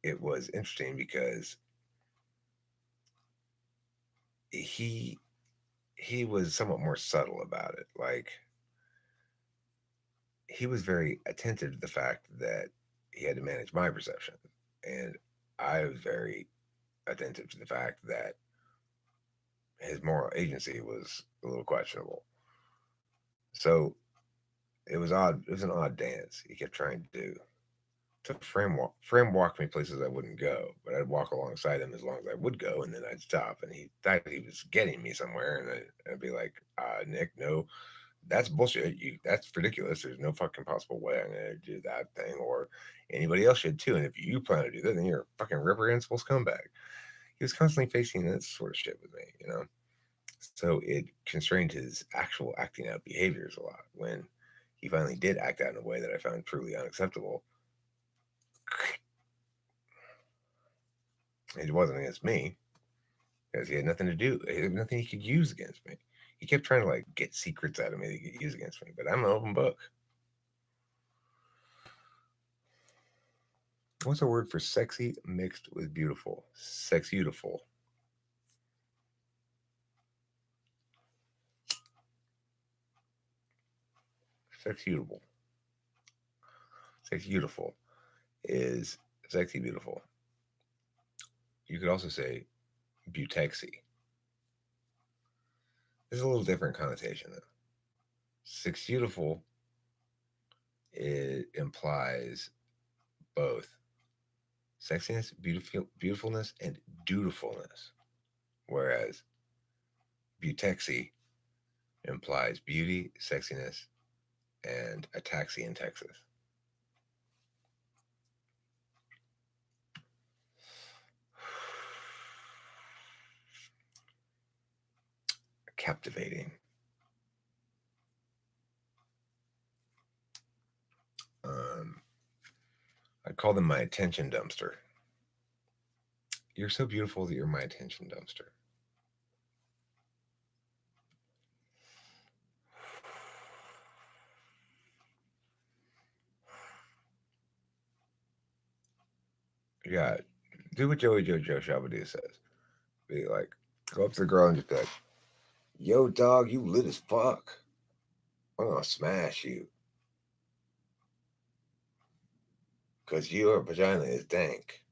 it was interesting because he he was somewhat more subtle about it. Like he was very attentive to the fact that he had to manage my perception, and I was very attentive to the fact that his moral agency was a little questionable. So it was odd. It was an odd dance he kept trying to do. To frame walk me places I wouldn't go, but I'd walk alongside him as long as I would go, and then I'd stop. And he thought he was getting me somewhere, and I'd be like, "Nick, no, That's bullshit. That's ridiculous. There's no fucking possible way I'm gonna do that thing, or anybody else should too. And if you plan to do that, then you're a fucking reprehensible scumbag. He was constantly facing this sort of shit with me. So it constrained his actual acting out behaviors a lot. When he finally did act out in a way that I found truly unacceptable, it wasn't against me because he had nothing to do. He had nothing he could use against me. He kept trying to like get secrets out of me that he could use against me, but I'm an open book. What's a word for sexy mixed with beautiful? Sexutiful. Sexuitable. Sexutiful is sexy beautiful. You could also say butexy. There's a little different connotation though. Sexutiful, it implies both sexiness, beautifulness, and dutifulness, whereas butexy implies beauty, sexiness, and a taxi in Texas. Captivating. Um, I call them my attention dumpster. You're so beautiful that you're my attention dumpster. Yeah, do what Joey Jojo Shabadoo says. Be like, go up to the girl and just be like, "Yo, dog, you lit as fuck. I'm gonna smash you because your vagina is dank."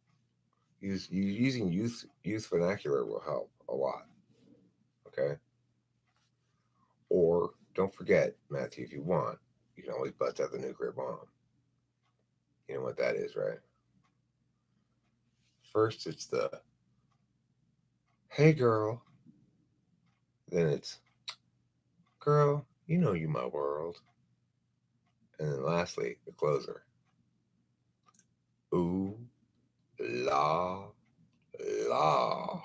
Using youth vernacular will help a lot. Okay, or don't forget, Matthew, if you want, you can always bust out the nuclear bomb. You know what that is, right? First, it's the "Hey, girl." Then it's "Girl, you know you my world." And then lastly, the closer. Ooh, la, la.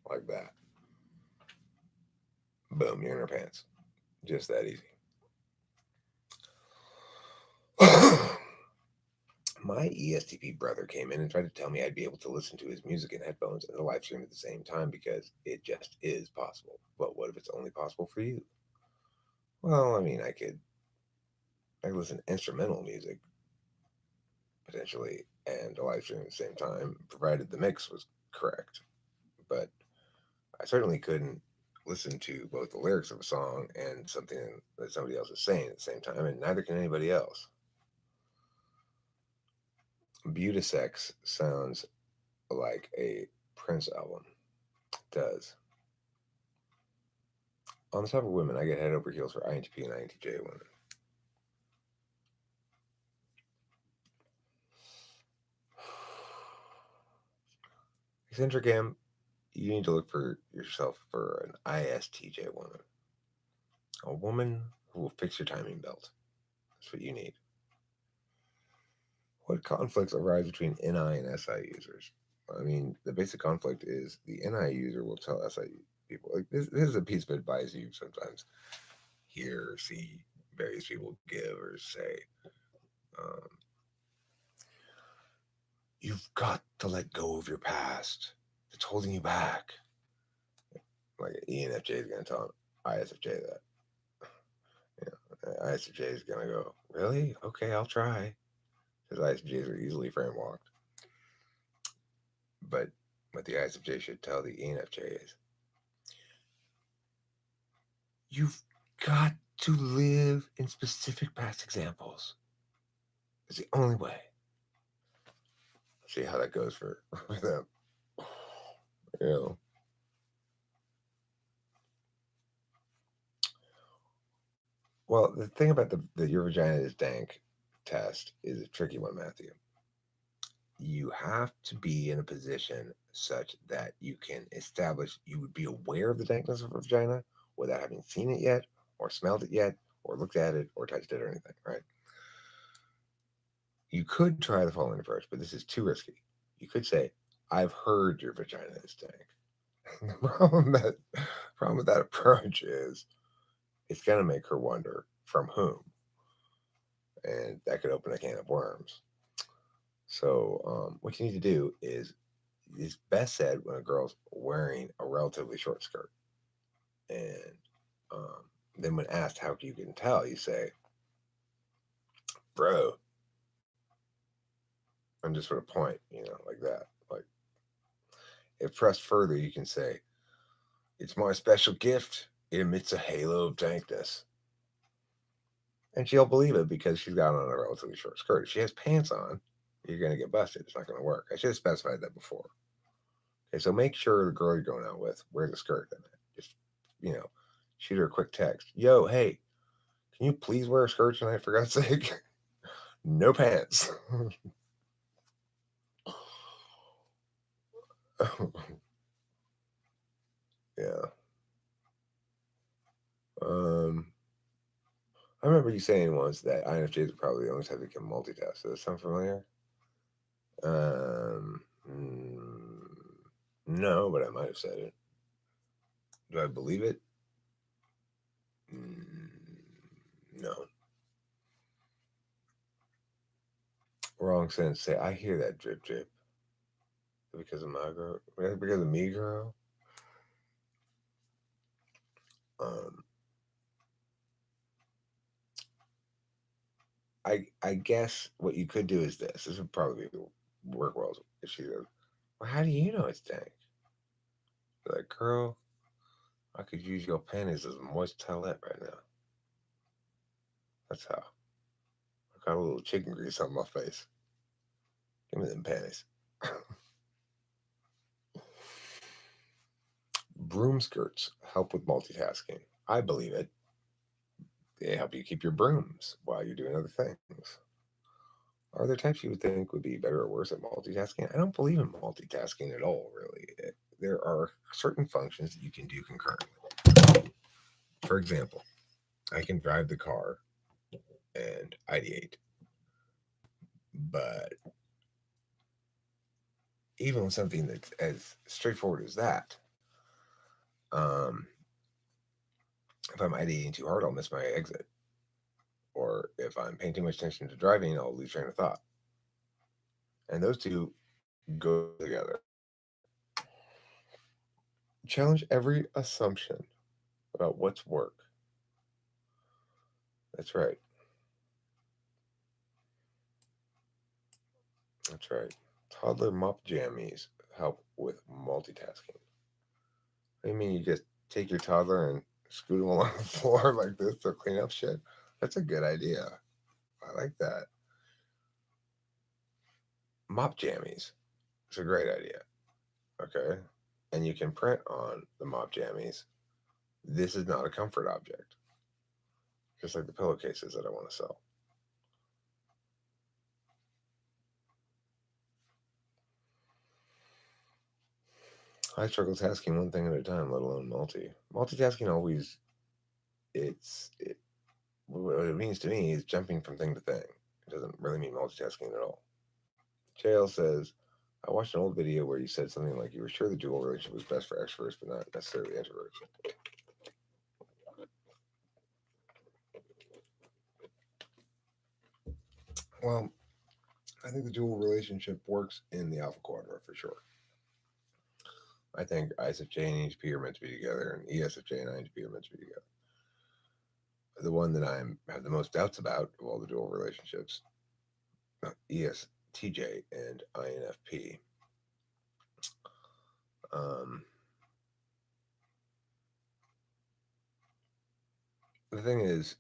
Like that. Boom, you're in her pants. Just that easy. My ESTP brother came in and tried to tell me I'd be able to listen to his music in headphones and the live stream at the same time because it just is possible. But what if it's only possible for you? Well, I mean, I could listen to instrumental music potentially and a live stream at the same time, provided the mix was correct. But I certainly couldn't listen to both the lyrics of a song and something that somebody else is saying at the same time, and neither can anybody else. Beautisex sounds like a Prince album. It does. On the top of women, I get head over heels for INTP and INTJ women. Eccentric M, you need to look for yourself for an ISTJ woman. A woman who will fix your timing belt. That's what you need. What conflicts arise between NI and SI users? I mean, the basic conflict is the NI user will tell SI people, like, this is a piece of advice you sometimes hear or see various people give or say. Um, You've got to let go of your past. It's holding you back. Like ENFJ is going to tell ISFJ that. ISFJ is going to go, really? Okay, I'll try. Because ISFJs are easily frame walked. But what the ISFJ should tell the ENFJ is, you've got to live in specific past examples. It's the only way. See how that goes for them. You know. Well, the thing about the your vagina is dank test is a tricky one, Matthew. You have to be in a position such that you can establish, you would be aware of the dankness of a vagina without having seen it yet, or smelled it yet, or looked at it or touched it or anything, right? You could try the following approach, but this is too risky. You could say, I've heard your vagina is dank. The problem with that approach is it's going to make her wonder from whom, and that could open a can of worms. So, what you need to do is best said when a girl's wearing a relatively short skirt, and um, then when asked how you can tell, you say, "Bro," and just sort of point, like that. Like if pressed further, you can say, "It's my special gift. It emits a halo of dankness." And she'll believe it because she's got on a relatively short skirt. If she has pants on, you're going to get busted. It's not going to work. I should have specified that before. Okay, so make sure the girl you're going out with wears a skirt in it. Just, you know, shoot her a quick text. Yo, hey, can you please wear a skirt tonight for God's sake? No pants. Yeah. Um, I remember you saying once that INFJs are probably the only type that can multitask. Does that sound familiar? Um, mm, no, but I might have said it. Do I believe it? No. Wrong sentence. Say, I hear that drip drip. Because of my girl? Because of me, girl? Um, I guess what you could do is this. This would probably work well if she goes, well, how do you know it's dank? You're like, girl, I could use your panties as a moist towelette right now. That's how. I got a little chicken grease on my face. Give me them panties. Broom skirts help with multitasking. I believe it. They help you keep your brooms while you're doing other things. Are there types you would think would be better or worse at multitasking? I don't believe in multitasking at all, really. There are certain functions that you can do concurrently. For example, I can drive the car and ideate, but even with something that's as straightforward as that, um, if I'm ideating too hard, I'll miss my exit. Or if I'm paying too much attention to driving, I'll lose train of thought. And those two go together. Challenge every assumption about what's work. That's right. That's right. Toddler mop jammies help with multitasking. What do you mean you just take your toddler and scoot him along the floor like this to clean up shit? That's a good idea. I like that. Mop jammies. It's a great idea. Okay. And you can print on the mop jammies. This is not a comfort object. Just like the pillowcases that I want to sell. I struggle tasking one thing at a time, let alone multi. Multitasking always, what it means to me is jumping from thing to thing. It doesn't really mean multitasking at all. JL says, I watched an old video where you said something like you were sure the dual relationship was best for extroverts, but not necessarily introverts. Well, I think the dual relationship works in the alpha quadrant for sure. I think ISFJ and ESP are meant to be together, and ESFJ and INFP are meant to be together. The one that I have the most doubts about of all the dual relationships, ESTJ and INFP. Um, the thing is,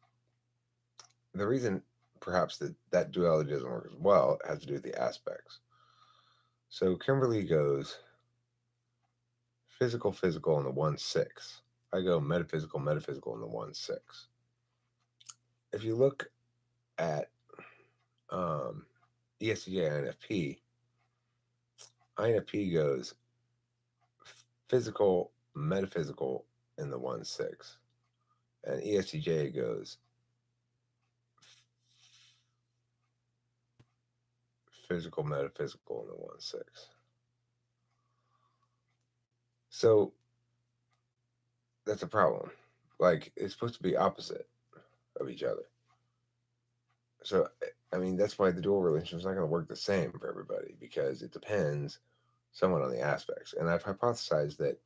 the reason perhaps that duality doesn't work as well has to do with the aspects. So Kimberly goes physical, physical in the 1 6. I go metaphysical, metaphysical in the 1 6. If you look at ESTJ INFP, INFP goes physical, metaphysical in the 1 6, and ESTJ goes physical, metaphysical, and the 1 6. So that's a problem. Like it's supposed to be opposite of each other. So I mean that's why the dual relationship is not going to work the same for everybody because it depends somewhat on the aspects. And I've hypothesized that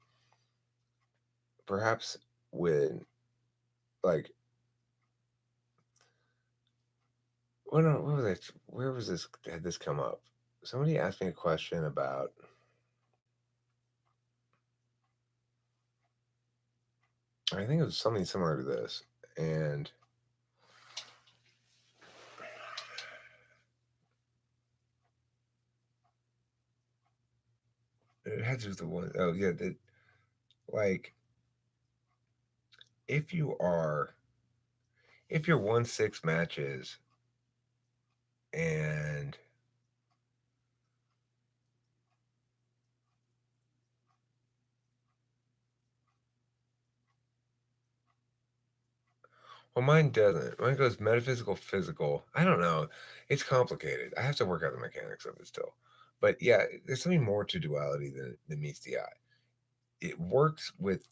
perhaps when like what was I, where was this had this come up? Somebody asked me a question about I think it was something similar to this, and it had to do with the one oh yeah that like if you are if your 1 6 matches and well mine doesn't. Mine goes metaphysical, physical. I don't know. It's complicated. I have to work out the mechanics of it still. But yeah, there's something more to duality than meets the eye. It works with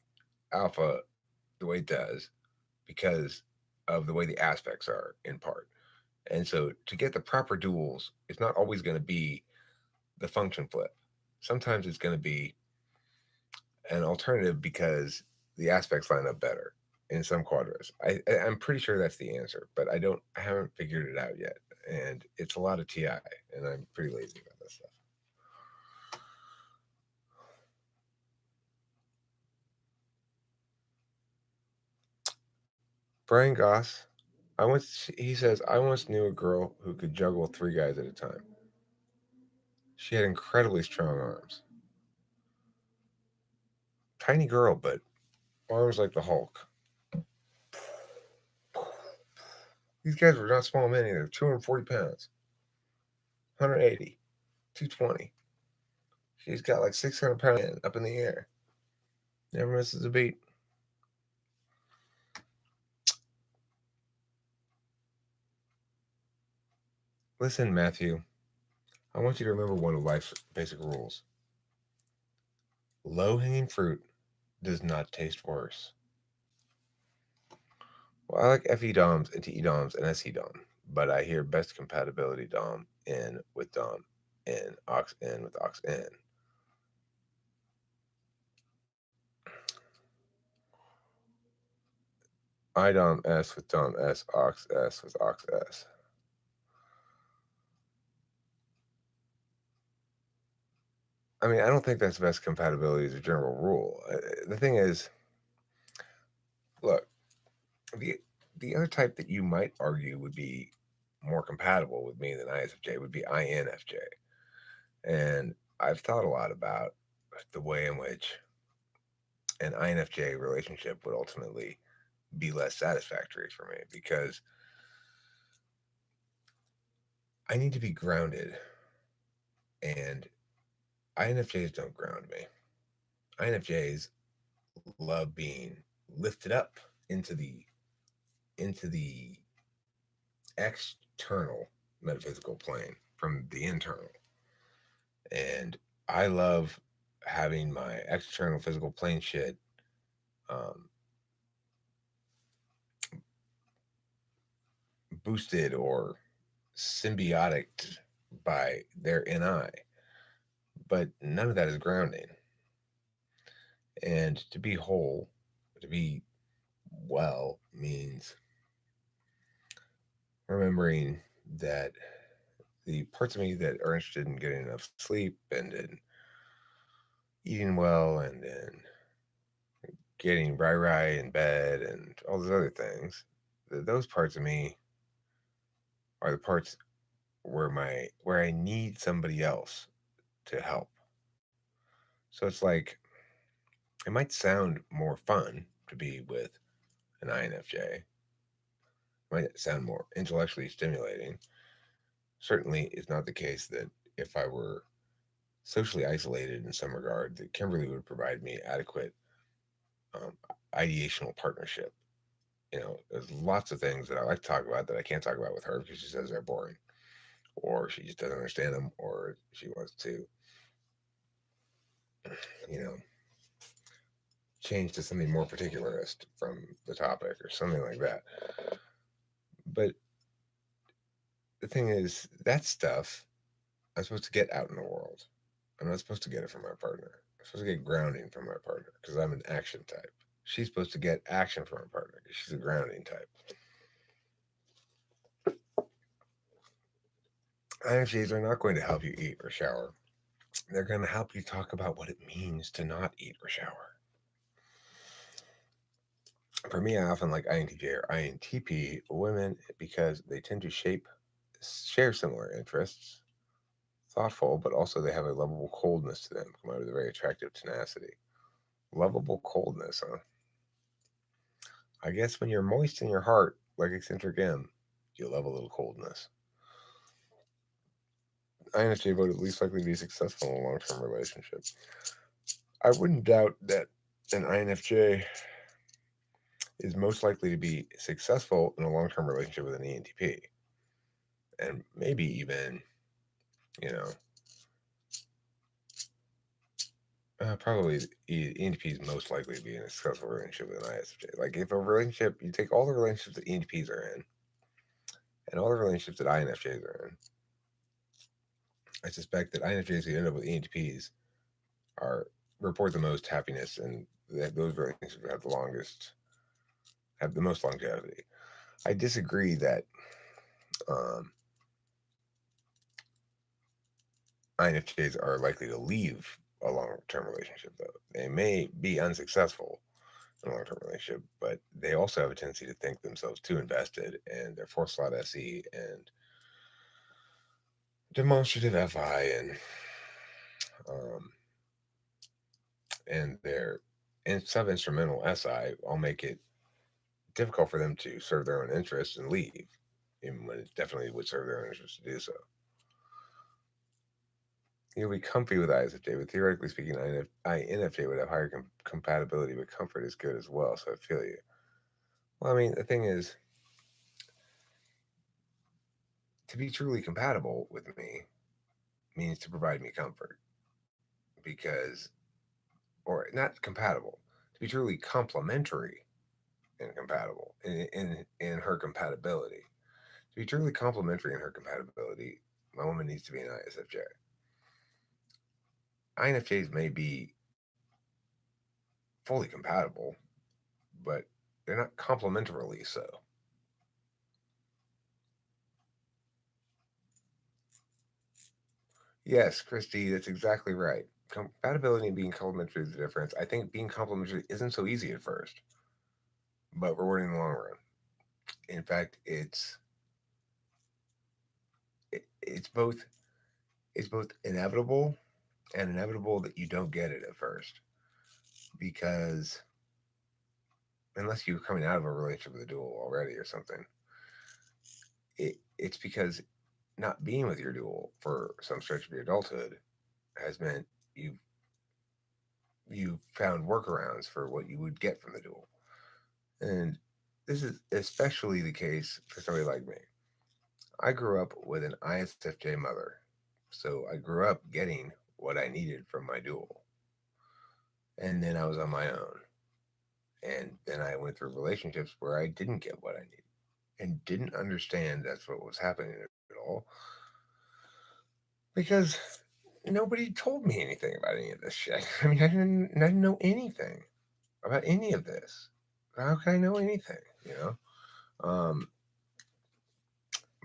alpha the way it does because of the way the aspects are in part. And so to get the proper duals, it's not always going to be the function flip. Sometimes it's going to be an alternative because the aspects line up better in some quadras. I'm pretty sure that's the answer, but I haven't figured it out yet, and it's a lot of TI, and I'm pretty lazy about that stuff. Brian Goss, he says I once knew a girl who could juggle 3 guys at a time. She had incredibly strong arms. Tiny girl, but arms like the Hulk. These guys were not small men either. 240 pounds, 180, 220. She's got like 600 pounds up in the air. Never misses a beat. Listen, Matthew, I want you to remember one of life's basic rules. Low hanging fruit does not taste worse. Well, I like FE DOMs and TE DOMs and SE DOM, but I hear best compatibility DOM in with DOM in aux in with aux in. IDOM S with DOM S, aux S with aux S. I mean, I don't think that's best compatibility as a general rule. The thing is, look, the the other type that you might argue would be more compatible with me than ISFJ would be INFJ. And I've thought a lot about the way in which an INFJ relationship would ultimately be less satisfactory for me because I need to be grounded and INFJs don't ground me. INFJs love being lifted up into the external metaphysical plane from the internal. And I love having my external physical plane shit um, boosted or symbiotic by their NI, but none of that is grounding. And to be whole, to be well, means remembering that the parts of me that are interested in getting enough sleep and in eating well and in getting right in bed and all those other things, those parts of me are the parts where I need somebody else to help. So it's like it might sound more fun to be with an INFJ. It might sound more intellectually stimulating. Certainly, it's not the case that if I were socially isolated in some regard, that Kimberly would provide me adequate um, ideational partnership. There's lots of things that I like to talk about that I can't talk about with her because she says they're boring. or she just doesn't understand them, or she wants to, you know, change to something more particularist from the topic or something like that. But the thing is, that stuff I'm supposed to get out in the world. I'm not supposed to get it from my partner. I'm supposed to get grounding from my partner because I'm an action type. She's supposed to get action from her partner because she's a grounding type. INFJs are not going to help you eat or shower. They're going to help you talk about what it means to not eat or shower. For me, I often like INTJ or INTP women because they tend to share similar interests, thoughtful, but also they have a lovable coldness to them, combined with a very attractive tenacity. Lovable coldness, huh? I guess when you're moist in your heart, like eccentric M, you love a little coldness. INFJ voted least likely to be successful in a long term relationship. I wouldn't doubt that an INFJ is most likely to be successful in a long term relationship with an ENTP. And maybe even, you know, probably ENTP is most likely to be in a successful relationship with an ISFJ. Like, if a relationship, you take all the relationships that ENTPs are in and all the relationships that INFJs are in, I suspect that INFJs who end up with ENTPs are report the most happiness, and that those relationships have the most longevity. I disagree that um, INFJs are likely to leave a long-term relationship, though. They may be unsuccessful in a long-term relationship, but they also have a tendency to think themselves too invested, and they're force slot SE and demonstrative FI, um, and their sub-instrumental SI all make it difficult for them to serve their own interests and leave, even when it definitely would serve their own interests to do so. You'll be comfy with ISFJ, but theoretically speaking, INFJ would have higher compatibility, but comfort is good as well. So I feel you. Well, I mean, the thing is, to be truly compatible with me means to provide me comfort because, or not compatible, to be truly complementary and compatible in her compatibility. To be truly complementary in her compatibility, my woman needs to be an ISFJ. INFJs may be fully compatible, but they're not complementarily so. Yes, Christy, that's exactly right. Compatibility and being complementary is the difference. I think being complementary isn't so easy at first, but rewarding in the long run. In fact, it's both inevitable and inevitable that you don't get it at first because unless you're coming out of a relationship with a dual already or something, it's because not being with your dual for some stretch of your adulthood has meant you've found workarounds for what you would get from the dual. And this is especially the case for somebody like me. I grew up with an ISFJ mother, so I grew up getting what I needed from my dual. And then I was on my own. And then I went through relationships where I didn't get what I needed and didn't understand that's what was happening at all because nobody told me anything about any of this shit. I mean, I didn't know anything about any of this. How can I know anything? You know.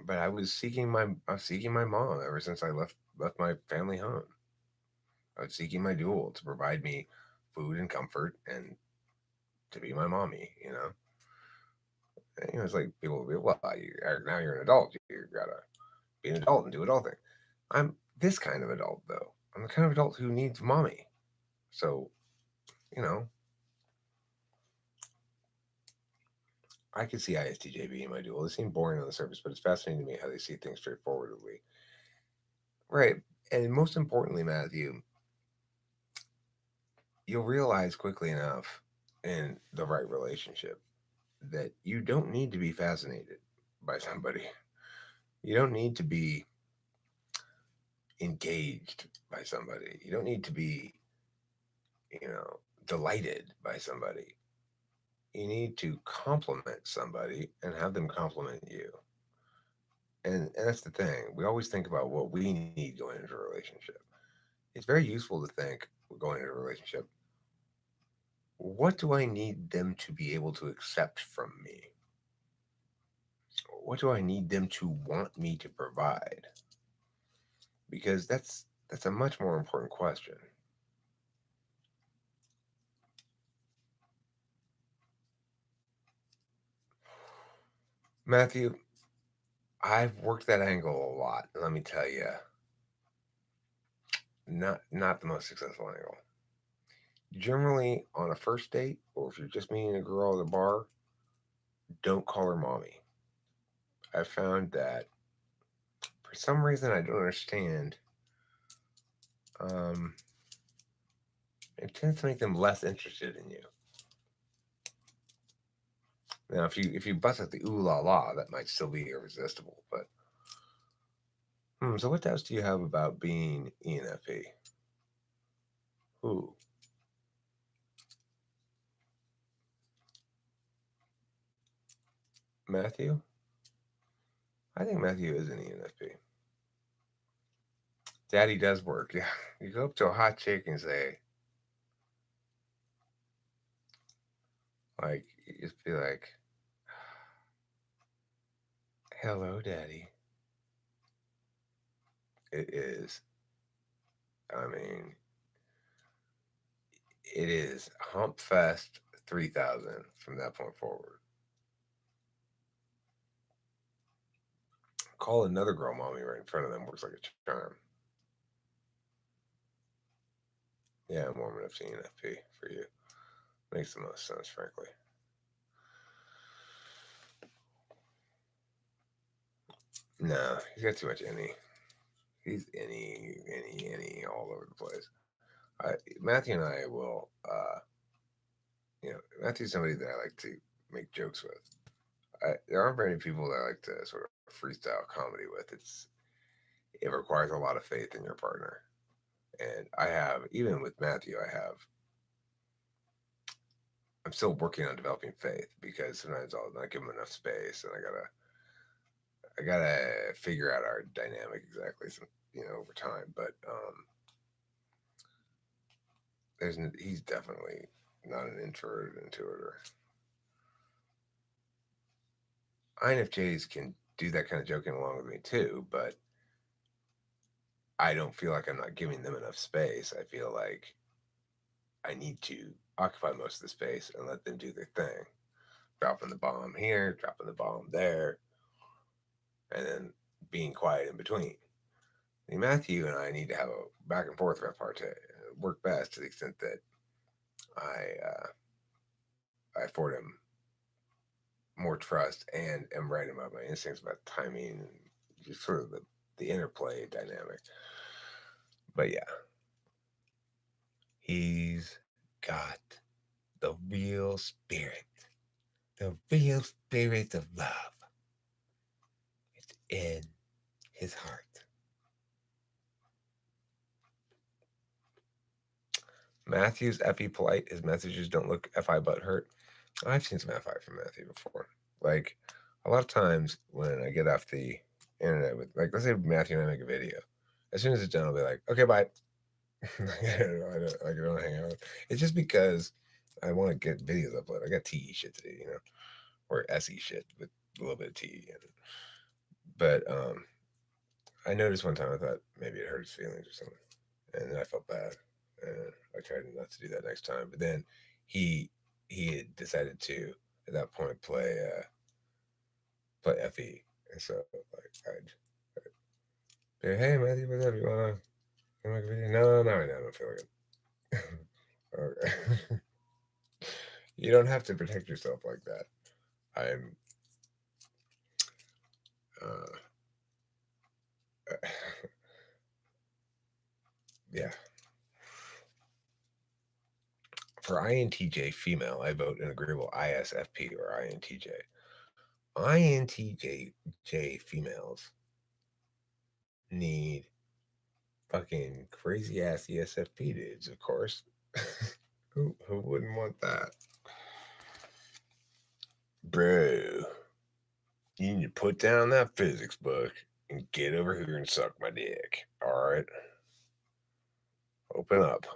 But I was seeking my mom ever since I left my family home. I was seeking my dual to provide me food and comfort and to be my mommy. And, it's like people will be, well, now you're an adult. You gotta be an adult and do adult thing. I'm this kind of adult though. I'm the kind of adult who needs mommy. So you know, I could see ISTJ being my dual. They seem boring on the surface, but it's fascinating to me how they see things straightforwardly. Right. And most importantly, Matthew, you'll realize quickly enough in the right relationship that you don't need to be fascinated by somebody. You don't need to be. engaged by somebody. You don't need to be, delighted by somebody. You need to compliment somebody and have them compliment you. And that's the thing. We always think about what we need going into a relationship. It's very useful to think going into a relationship, what do I need them to be able to accept from me? What do I need them to want me to provide? Because that's a much more important question. Matthew, I've worked that angle a lot. Let me tell you, not the most successful angle. Generally, on a first date, or if you're just meeting a girl at a bar, don't call her mommy. I found that for some reason I don't understand, um, it tends to make them less interested in you. Now, if you bust out the ooh la la, that might still be irresistible. But so what doubts do you have about being ENFP? Ooh, Matthew? I think Matthew is an ENFP. Daddy does work. Yeah, you go up to a hot chick and say, like, you just be like, "Hello, Daddy." It is. I mean, it is Hump Fest 3000 from that point forward. Call another girl mommy right in front of them works like a charm. Yeah, I'm warming up to ENFP for you. Makes the most sense, frankly. No, he's got too much any. He's any all over the place. Matthew and I will, Matthew's somebody that I like to make jokes with. There aren't very many people that I like to sort of freestyle comedy with. It requires a lot of faith in your partner, and I have, even with Matthew, I'm still working on developing faith because sometimes I'll not give him enough space, and I gotta figure out our dynamic exactly, over time. But he's definitely not an introverted intuitor. INFJs can do that kind of joking along with me too, but I don't feel like I'm not giving them enough space. I feel like I need to occupy most of the space and let them do their thing. Dropping the bomb here, dropping the bomb there, and then being quiet in between. Matthew and I need to have a back and forth repartee. Work best to the extent that I afford him more trust and am right about my instincts about timing and just sort of the interplay dynamic. But yeah, he's got the real spirit, the real spirit of love. It's in his heart. Matthew's FE polite. His messages don't look FI but hurt. I've seen some FI from Matthew before. Like a lot of times when I get off the internet with, like, let's say Matthew and I make a video. As soon as it's done, I'll be like, okay, bye. I don't hang out. It's just because I want to get videos uploaded. I got TE shit to do, or SE shit with a little bit of TE. But I noticed one time I thought maybe it hurt his feelings or something, and then I felt bad, and I tried not to do that next time. But then he had decided to at that point play FE, and so like I'd be like, hey Matthew, what's up? You wanna make a video? No, not right now. I don't feel like it. Okay. You don't have to protect yourself like that. I'm uh yeah. For INTJ female, I vote an agreeable ISFP or INTJ. INTJ females need fucking crazy ass ESFP dudes, of course. Who wouldn't want that? Bro, you need to put down that physics book and get over here and suck my dick. Alright? Open up.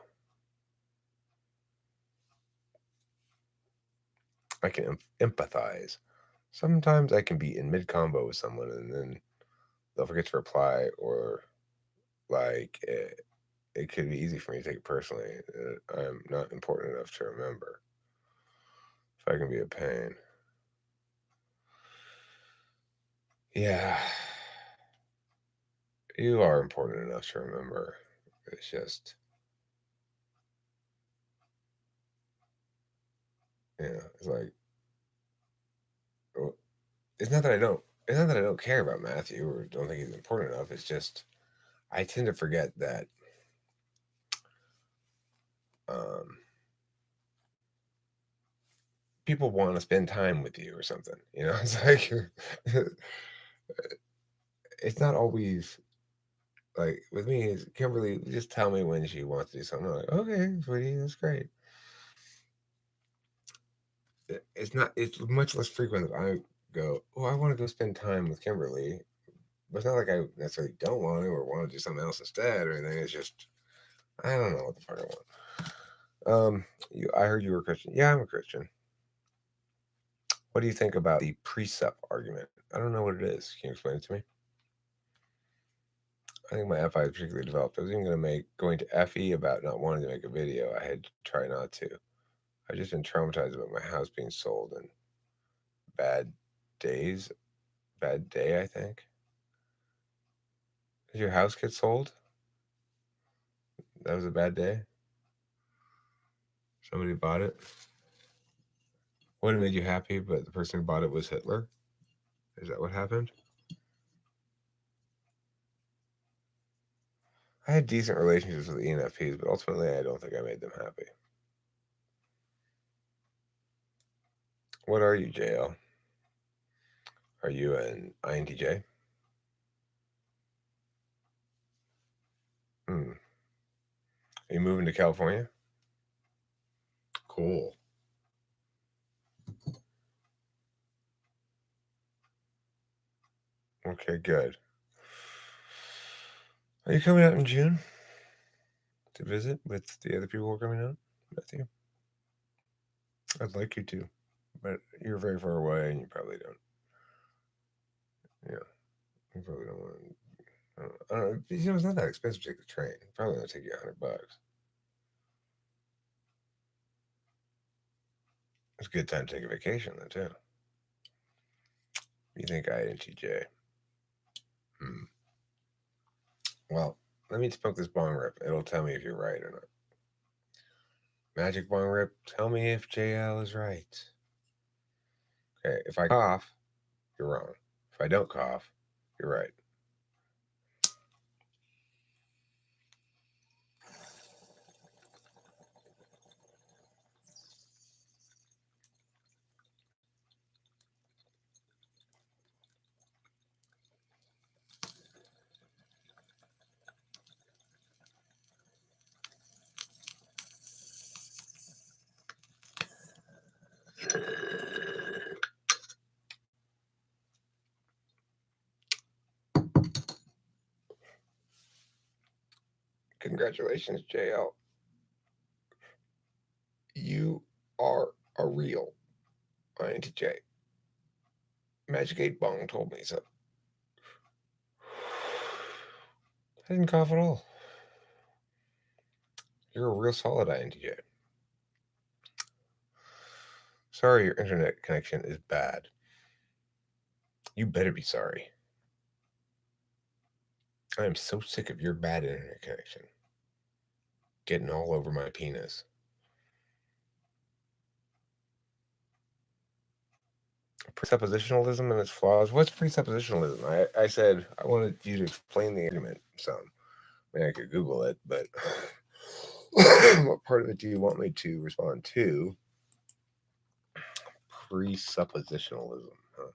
I can empathize. Sometimes I can be in mid combo with someone and then they'll forget to reply, or like it could be easy for me to take it personally. I'm not important enough to remember. If I can be a pain. Yeah, you are important enough to remember. It's just, it's like, well, it's not that I don't. It's not that I don't care about Matthew or don't think he's important enough. It's just I tend to forget that um, people want to spend time with you or something. It's like it's not always like with me. Is Kimberly just tell me when she wants to do something? I'm like, okay, sweetie, that's great. It's not. It's much less frequent that I go, oh, I want to go spend time with Kimberly. But it's not like I necessarily don't want to or want to do something else instead or anything. It's just I don't know what the fuck I want. I heard you were a Christian. Yeah, I'm a Christian. What do you think about the precept argument? I don't know what it is. Can you explain it to me? I think my FI is particularly developed. I was even going to FE about not wanting to make a video. I had to try not to. I've just been traumatized about my house being sold and bad days. Bad day, I think. Did your house get sold? That was a bad day? Somebody bought it? Would have made you happy, but the person who bought it was Hitler? Is that what happened? I had decent relationships with ENFPs, but ultimately I don't think I made them happy. What are you, JL? Are you an INTJ? Hmm. Are you moving to California? Cool. Okay, good. Are you coming out in June to visit with the other people who are coming out, Matthew? I'd like you to, but you're very far away and you probably don't. Yeah, you probably don't want to. I don't know. It's not that expensive to take the train. It's probably going to take you $100. It's a good time to take a vacation, though, too. You think INTJ? Hmm. Well, let me smoke this bong rip. It'll tell me if you're right or not. Magic bong rip, tell me if JL is right. Okay, if I cough, you're wrong. If I don't cough, you're right. Congratulations, JL. You are a real INTJ. Magic 8 Bong told me so. I didn't cough at all. You're a real solid INTJ. Sorry, your internet connection is bad. You better be sorry. I am so sick of your bad internet connection. Getting all over my penis. Presuppositionalism and its flaws. What's presuppositionalism? I said I wanted you to explain the argument some. I mean, I could Google it, but what part of it do you want me to respond to? Presuppositionalism. Huh?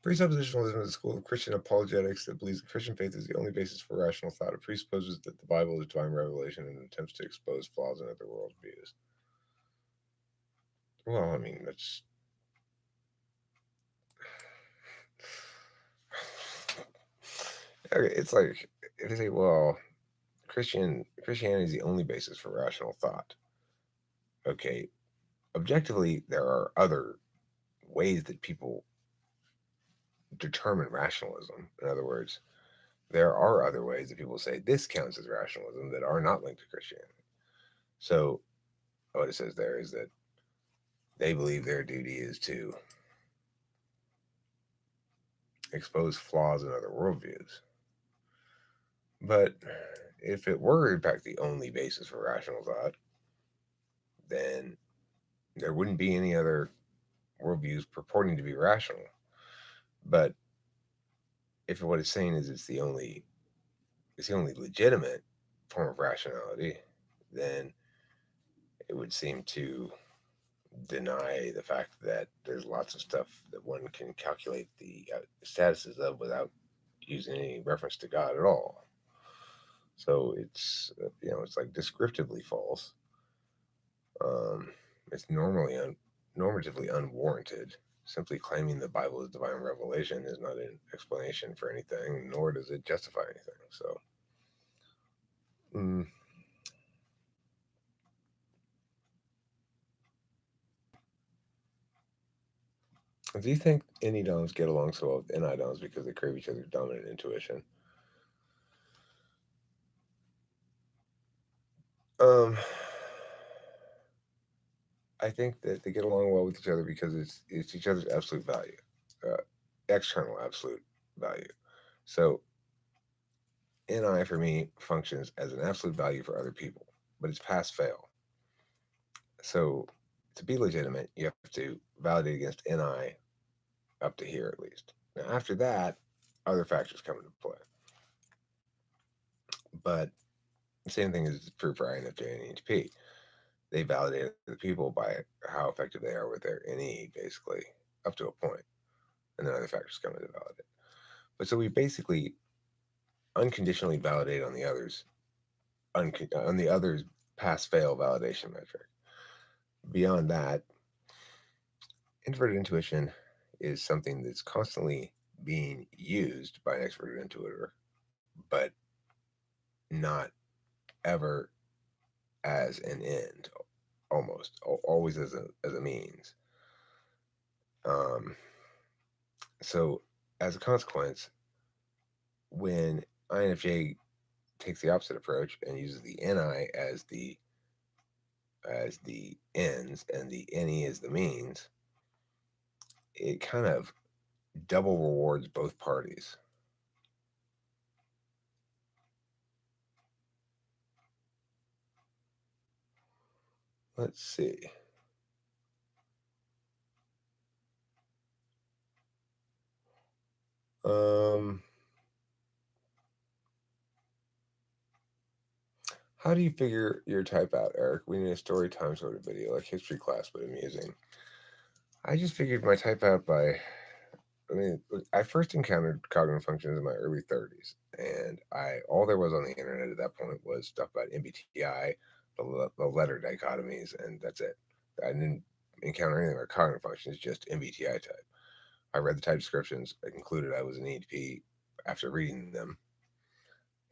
Presuppositionalism is a school of Christian apologetics that believes the Christian faith is the only basis for rational thought. It presupposes that the Bible is divine revelation and attempts to expose flaws in other worldviews. Well, I mean, that's. Okay, it's like if they say, well, Christianity is the only basis for rational thought. Okay, objectively, there are other ways that people determine rationalism. In other words, there are other ways that people say this counts as rationalism that are not linked to Christianity. So, what it says there is that they believe their duty is to expose flaws in other worldviews. But if it were, in fact, the only basis for rational thought, then there wouldn't be any other worldviews purporting to be rational. But if what it's saying is it's the only legitimate form of rationality, then it would seem to deny the fact that there's lots of stuff that one can calculate the statuses of without using any reference to God at all. So it's it's like descriptively false. Um, it's normatively unwarranted. Simply claiming the Bible is divine revelation is not an explanation for anything, nor does it justify anything. So, mm, do you think any doms get along so well with NI doms because they crave each other's dominant intuition? Um, I think that they get along well with each other because it's each other's absolute value, uh, external absolute value. So NI for me functions as an absolute value for other people, but it's pass fail. So to be legitimate, you have to validate against NI up to here at least. Now after that, other factors come into play. But the same thing is true for INFJ and ENTP. They validate the people by how effective they are with their NE, basically, up to a point, and then other factors come into validate. But so we basically unconditionally validate on the others, on the others pass fail validation metric. Beyond that, introverted intuition is something that's constantly being used by an extroverted intuitor, but not ever as an end, almost always as a means. Um, so as a consequence, when INFJ takes the opposite approach and uses the NI as the ends and the NE as the means, it kind of double rewards both parties. Let's see. Um, how do you figure your type out, Eric? We need a story time sort of video, like history class, but amusing. I just figured my type out by. I mean, I first encountered cognitive functions in my early 30s, and I all there was on the internet at that point was stuff about MBTI, the letter dichotomies, and that's it. I didn't encounter anything about cognitive functions, just MBTI type. I read the type descriptions. I concluded I was an ENTP after reading them,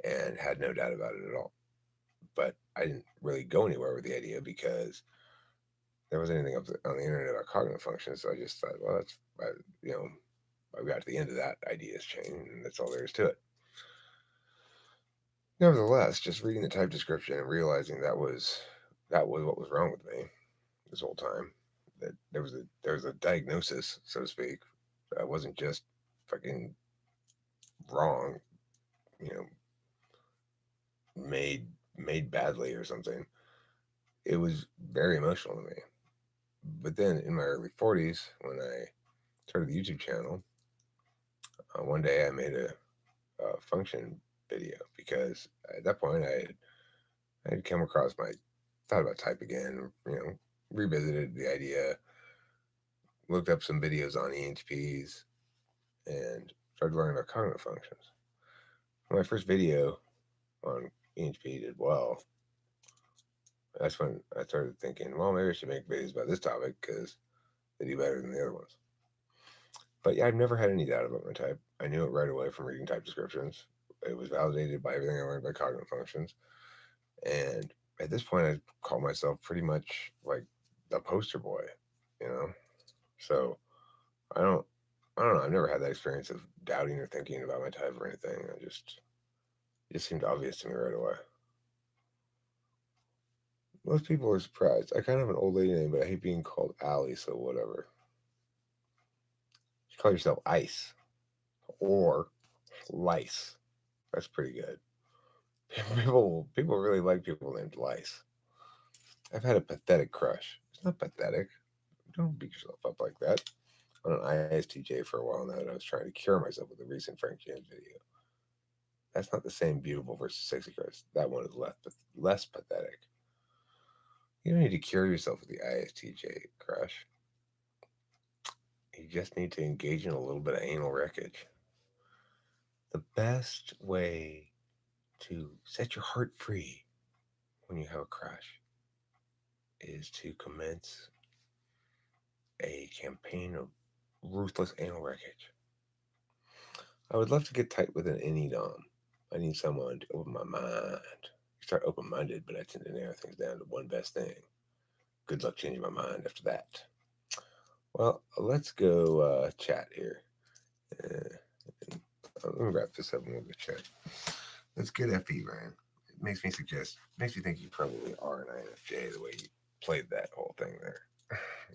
and had no doubt about it at all. But I didn't really go anywhere with the idea because there wasn't anything up on the internet about cognitive functions. So I just thought, well, you know, I got to the end of that ideas chain, and that's all there is to it. Nevertheless, just reading the type description and realizing that was what was wrong with me this whole time. That there was a diagnosis, so to speak. I wasn't just fucking wrong, you know, made badly or something. It was very emotional to me. But then in my early 40s, when I started the YouTube channel, one day I made a function video because at that point I had come across my thought about type again, revisited the idea, looked up some videos on ENTPs, and started learning about cognitive functions. My first video on EHP did well. That's when I started thinking, well, maybe I should make videos about this topic because they do better than the other ones. But yeah, I've never had any doubt about my type. I knew it right away from reading type descriptions. It was validated by everything I learned by cognitive functions. And at this point, I call myself pretty much like the poster boy, you know? So I don't, I don't know. I've never had that experience of doubting or thinking about my type or anything. It just seemed obvious to me right away. Most people are surprised. I kind of have an old lady name, but I hate being called Allie, so whatever. You call yourself Ice or Lice. That's pretty good. People really like people named Lice. I've had a pathetic crush. It's not pathetic. Don't beat yourself up like that. On an ISTJ for a while now that I was trying to cure myself with a recent Frank James video. That's not the same beautiful versus sexy crush. That one is less pathetic. You don't need to cure yourself with the ISTJ crush. You just need to engage in a little bit of anal wreckage. The best way to set your heart free when you have a crush is to commence a campaign of ruthless anal wreckage. I would love to get tight with an any dom. I need someone to open my mind. You start open minded, but I tend to narrow things down to one best thing. Good luck changing my mind after that. Well, let's go chat here. Let me wrap this up and we'll go chat. Let's get FE, Ryan. It makes me think you probably are an INFJ the way you played that whole thing there.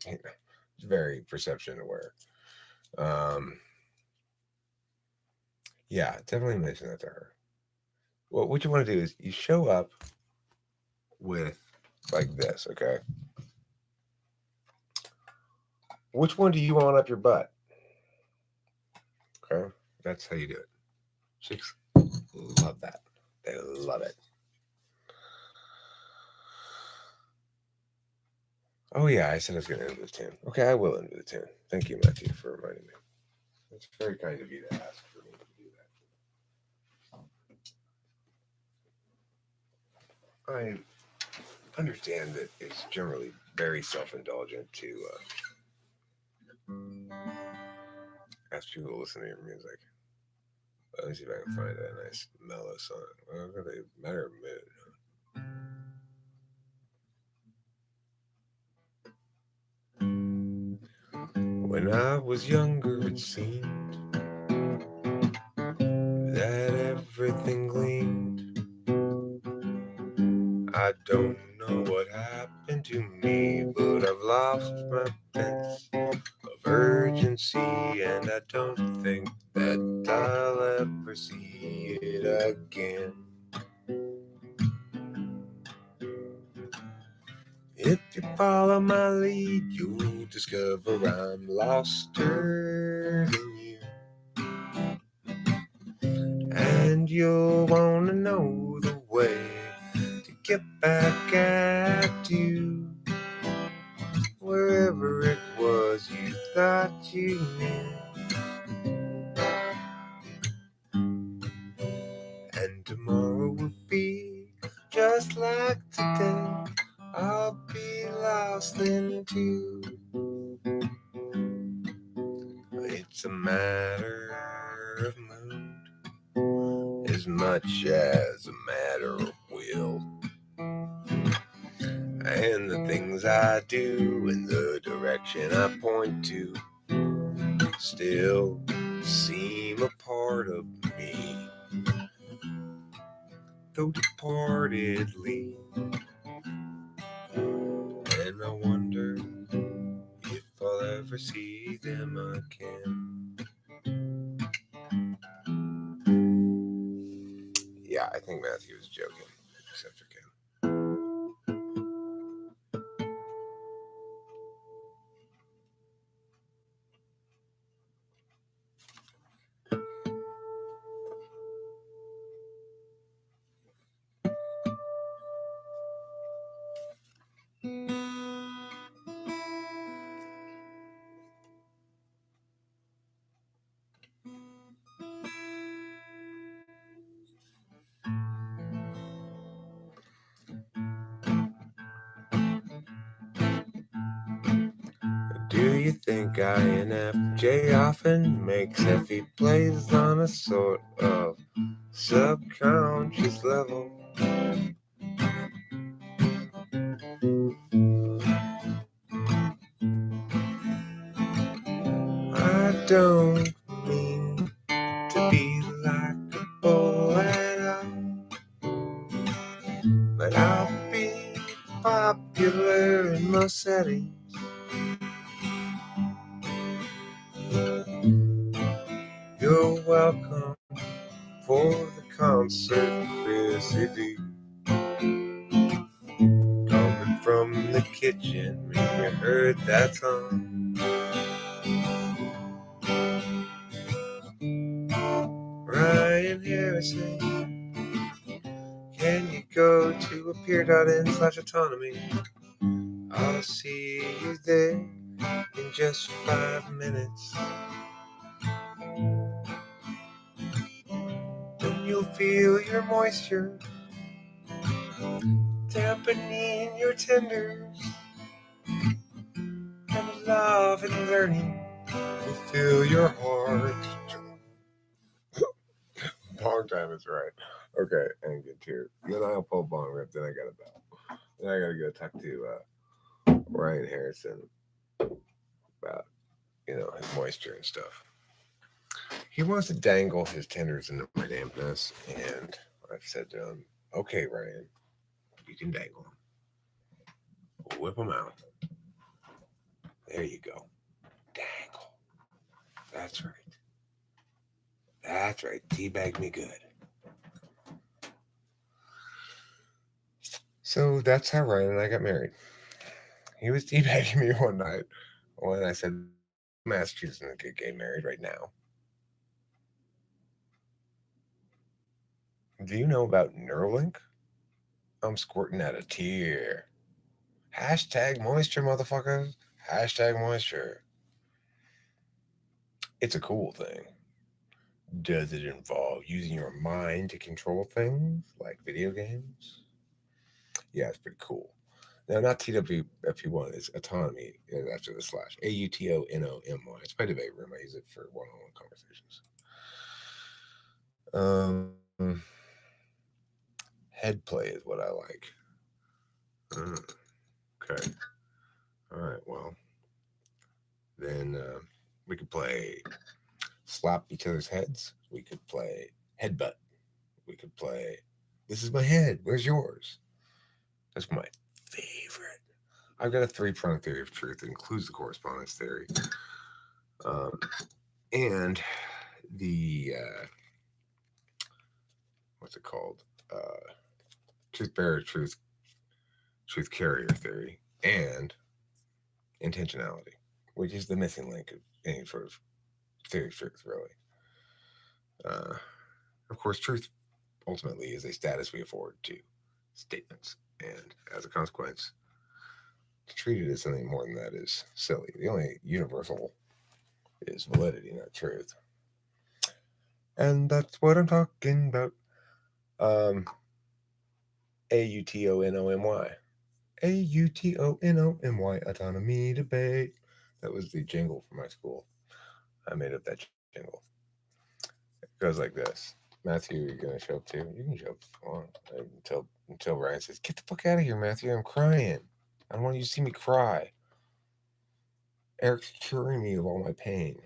You know, it's very perception aware. Yeah, definitely mention that to her. Well, what you want to do is you show up with like this, okay? Which one do you want up your butt? Okay, that's how you do it. Chicks love that. They love it. Oh yeah, I said I was going to end with a 10. Okay, I will end with a 10. Thank you, Matthew, for reminding me. It's very kind of you to ask for me to do that. I understand that it's generally very self-indulgent to ask people to listen to your music. Let me see if I can find a nice mellow song. Well, they matter of mood. When I was younger, it seemed that everything gleamed. I don't know what happened to me, but I've lost my sense of urgency, and I don't think that I'll ever see it again. If you follow my lead, you'll discover I'm loster than you. And you'll want to know the way to get back at you. Wherever it was you thought you knew. And tomorrow will be just like today. I'll be lost then too. It's a matter of mood as much as a matter of will. And the things I do and the direction I point to still seem a part of me, though departedly. And I wonder if I'll ever see them again. Yeah, I think Matthew was joking, except for Ken. you think INFJ often makes heavy plays on a sort of subconscious level? I don't mean to be likable at all, but I'll be popular in most settings. You're welcome for the concert vicinity. Coming from the kitchen when you heard that song. Ryan Harrison, can you go to appear.in/autonomy? I'll see you there in just 5 minutes. Then you'll feel your moisture dampening your tenders, and love and learning will fill your heart. Bong time is right. Okay, and get to it. Then I'll pull bong rip. Then I gotta bow. Then I gotta go talk to Ryan Harrison about his moisture and stuff. He wants to dangle his tenders into my dampness, and I've said to him, "Okay, Ryan, you can dangle them. Whip them out. There you go. Dangle. That's right. That's right. Teabag me good." So that's how Ryan and I got married. He was teabagging me one night when I said, Massachusetts and get gay married right now. Do you know about Neuralink? I'm squirting out a tear. Hashtag moisture, motherfuckers. Hashtag moisture. It's a cool thing. Does it involve using your mind to control things like video games? Yeah, it's pretty cool. Now, not TWFP1, it's autonomy after the slash. AUTONOMY. It's my debate room. I use it for one on one conversations. Head play is what I like. Okay. All right. Well, then we could play slap each other's heads. We could play headbutt. We could play this is my head. Where's yours? That's my favorite. I've got a three-pronged theory of truth. It includes the correspondence theory. Um, and the what's it called? Truth bearer, truth carrier theory, and intentionality, which is the missing link of any sort of theory of truth, really. Uh, of course, truth ultimately is a status we afford to statements, and as a consequence, to treat it as something more than that is silly. The only universal is validity, not truth. And that's what I'm talking about. AUTONOMY. AUTONOMY, autonomy debate. That was the jingle for my school. I made up that jingle. It goes like this. Matthew, you're gonna show up too. You can show up if you want. Until Ryan says, "Get the fuck out of here, Matthew. I'm crying. I don't want you to see me cry. Eric's curing me of all my pain."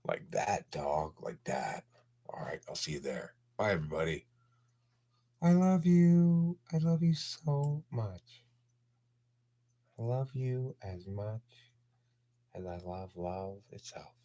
Like that, dog. Like that. All right, I'll see you there. Bye, everybody. I love you. I love you so much. I love you as much as I love love itself.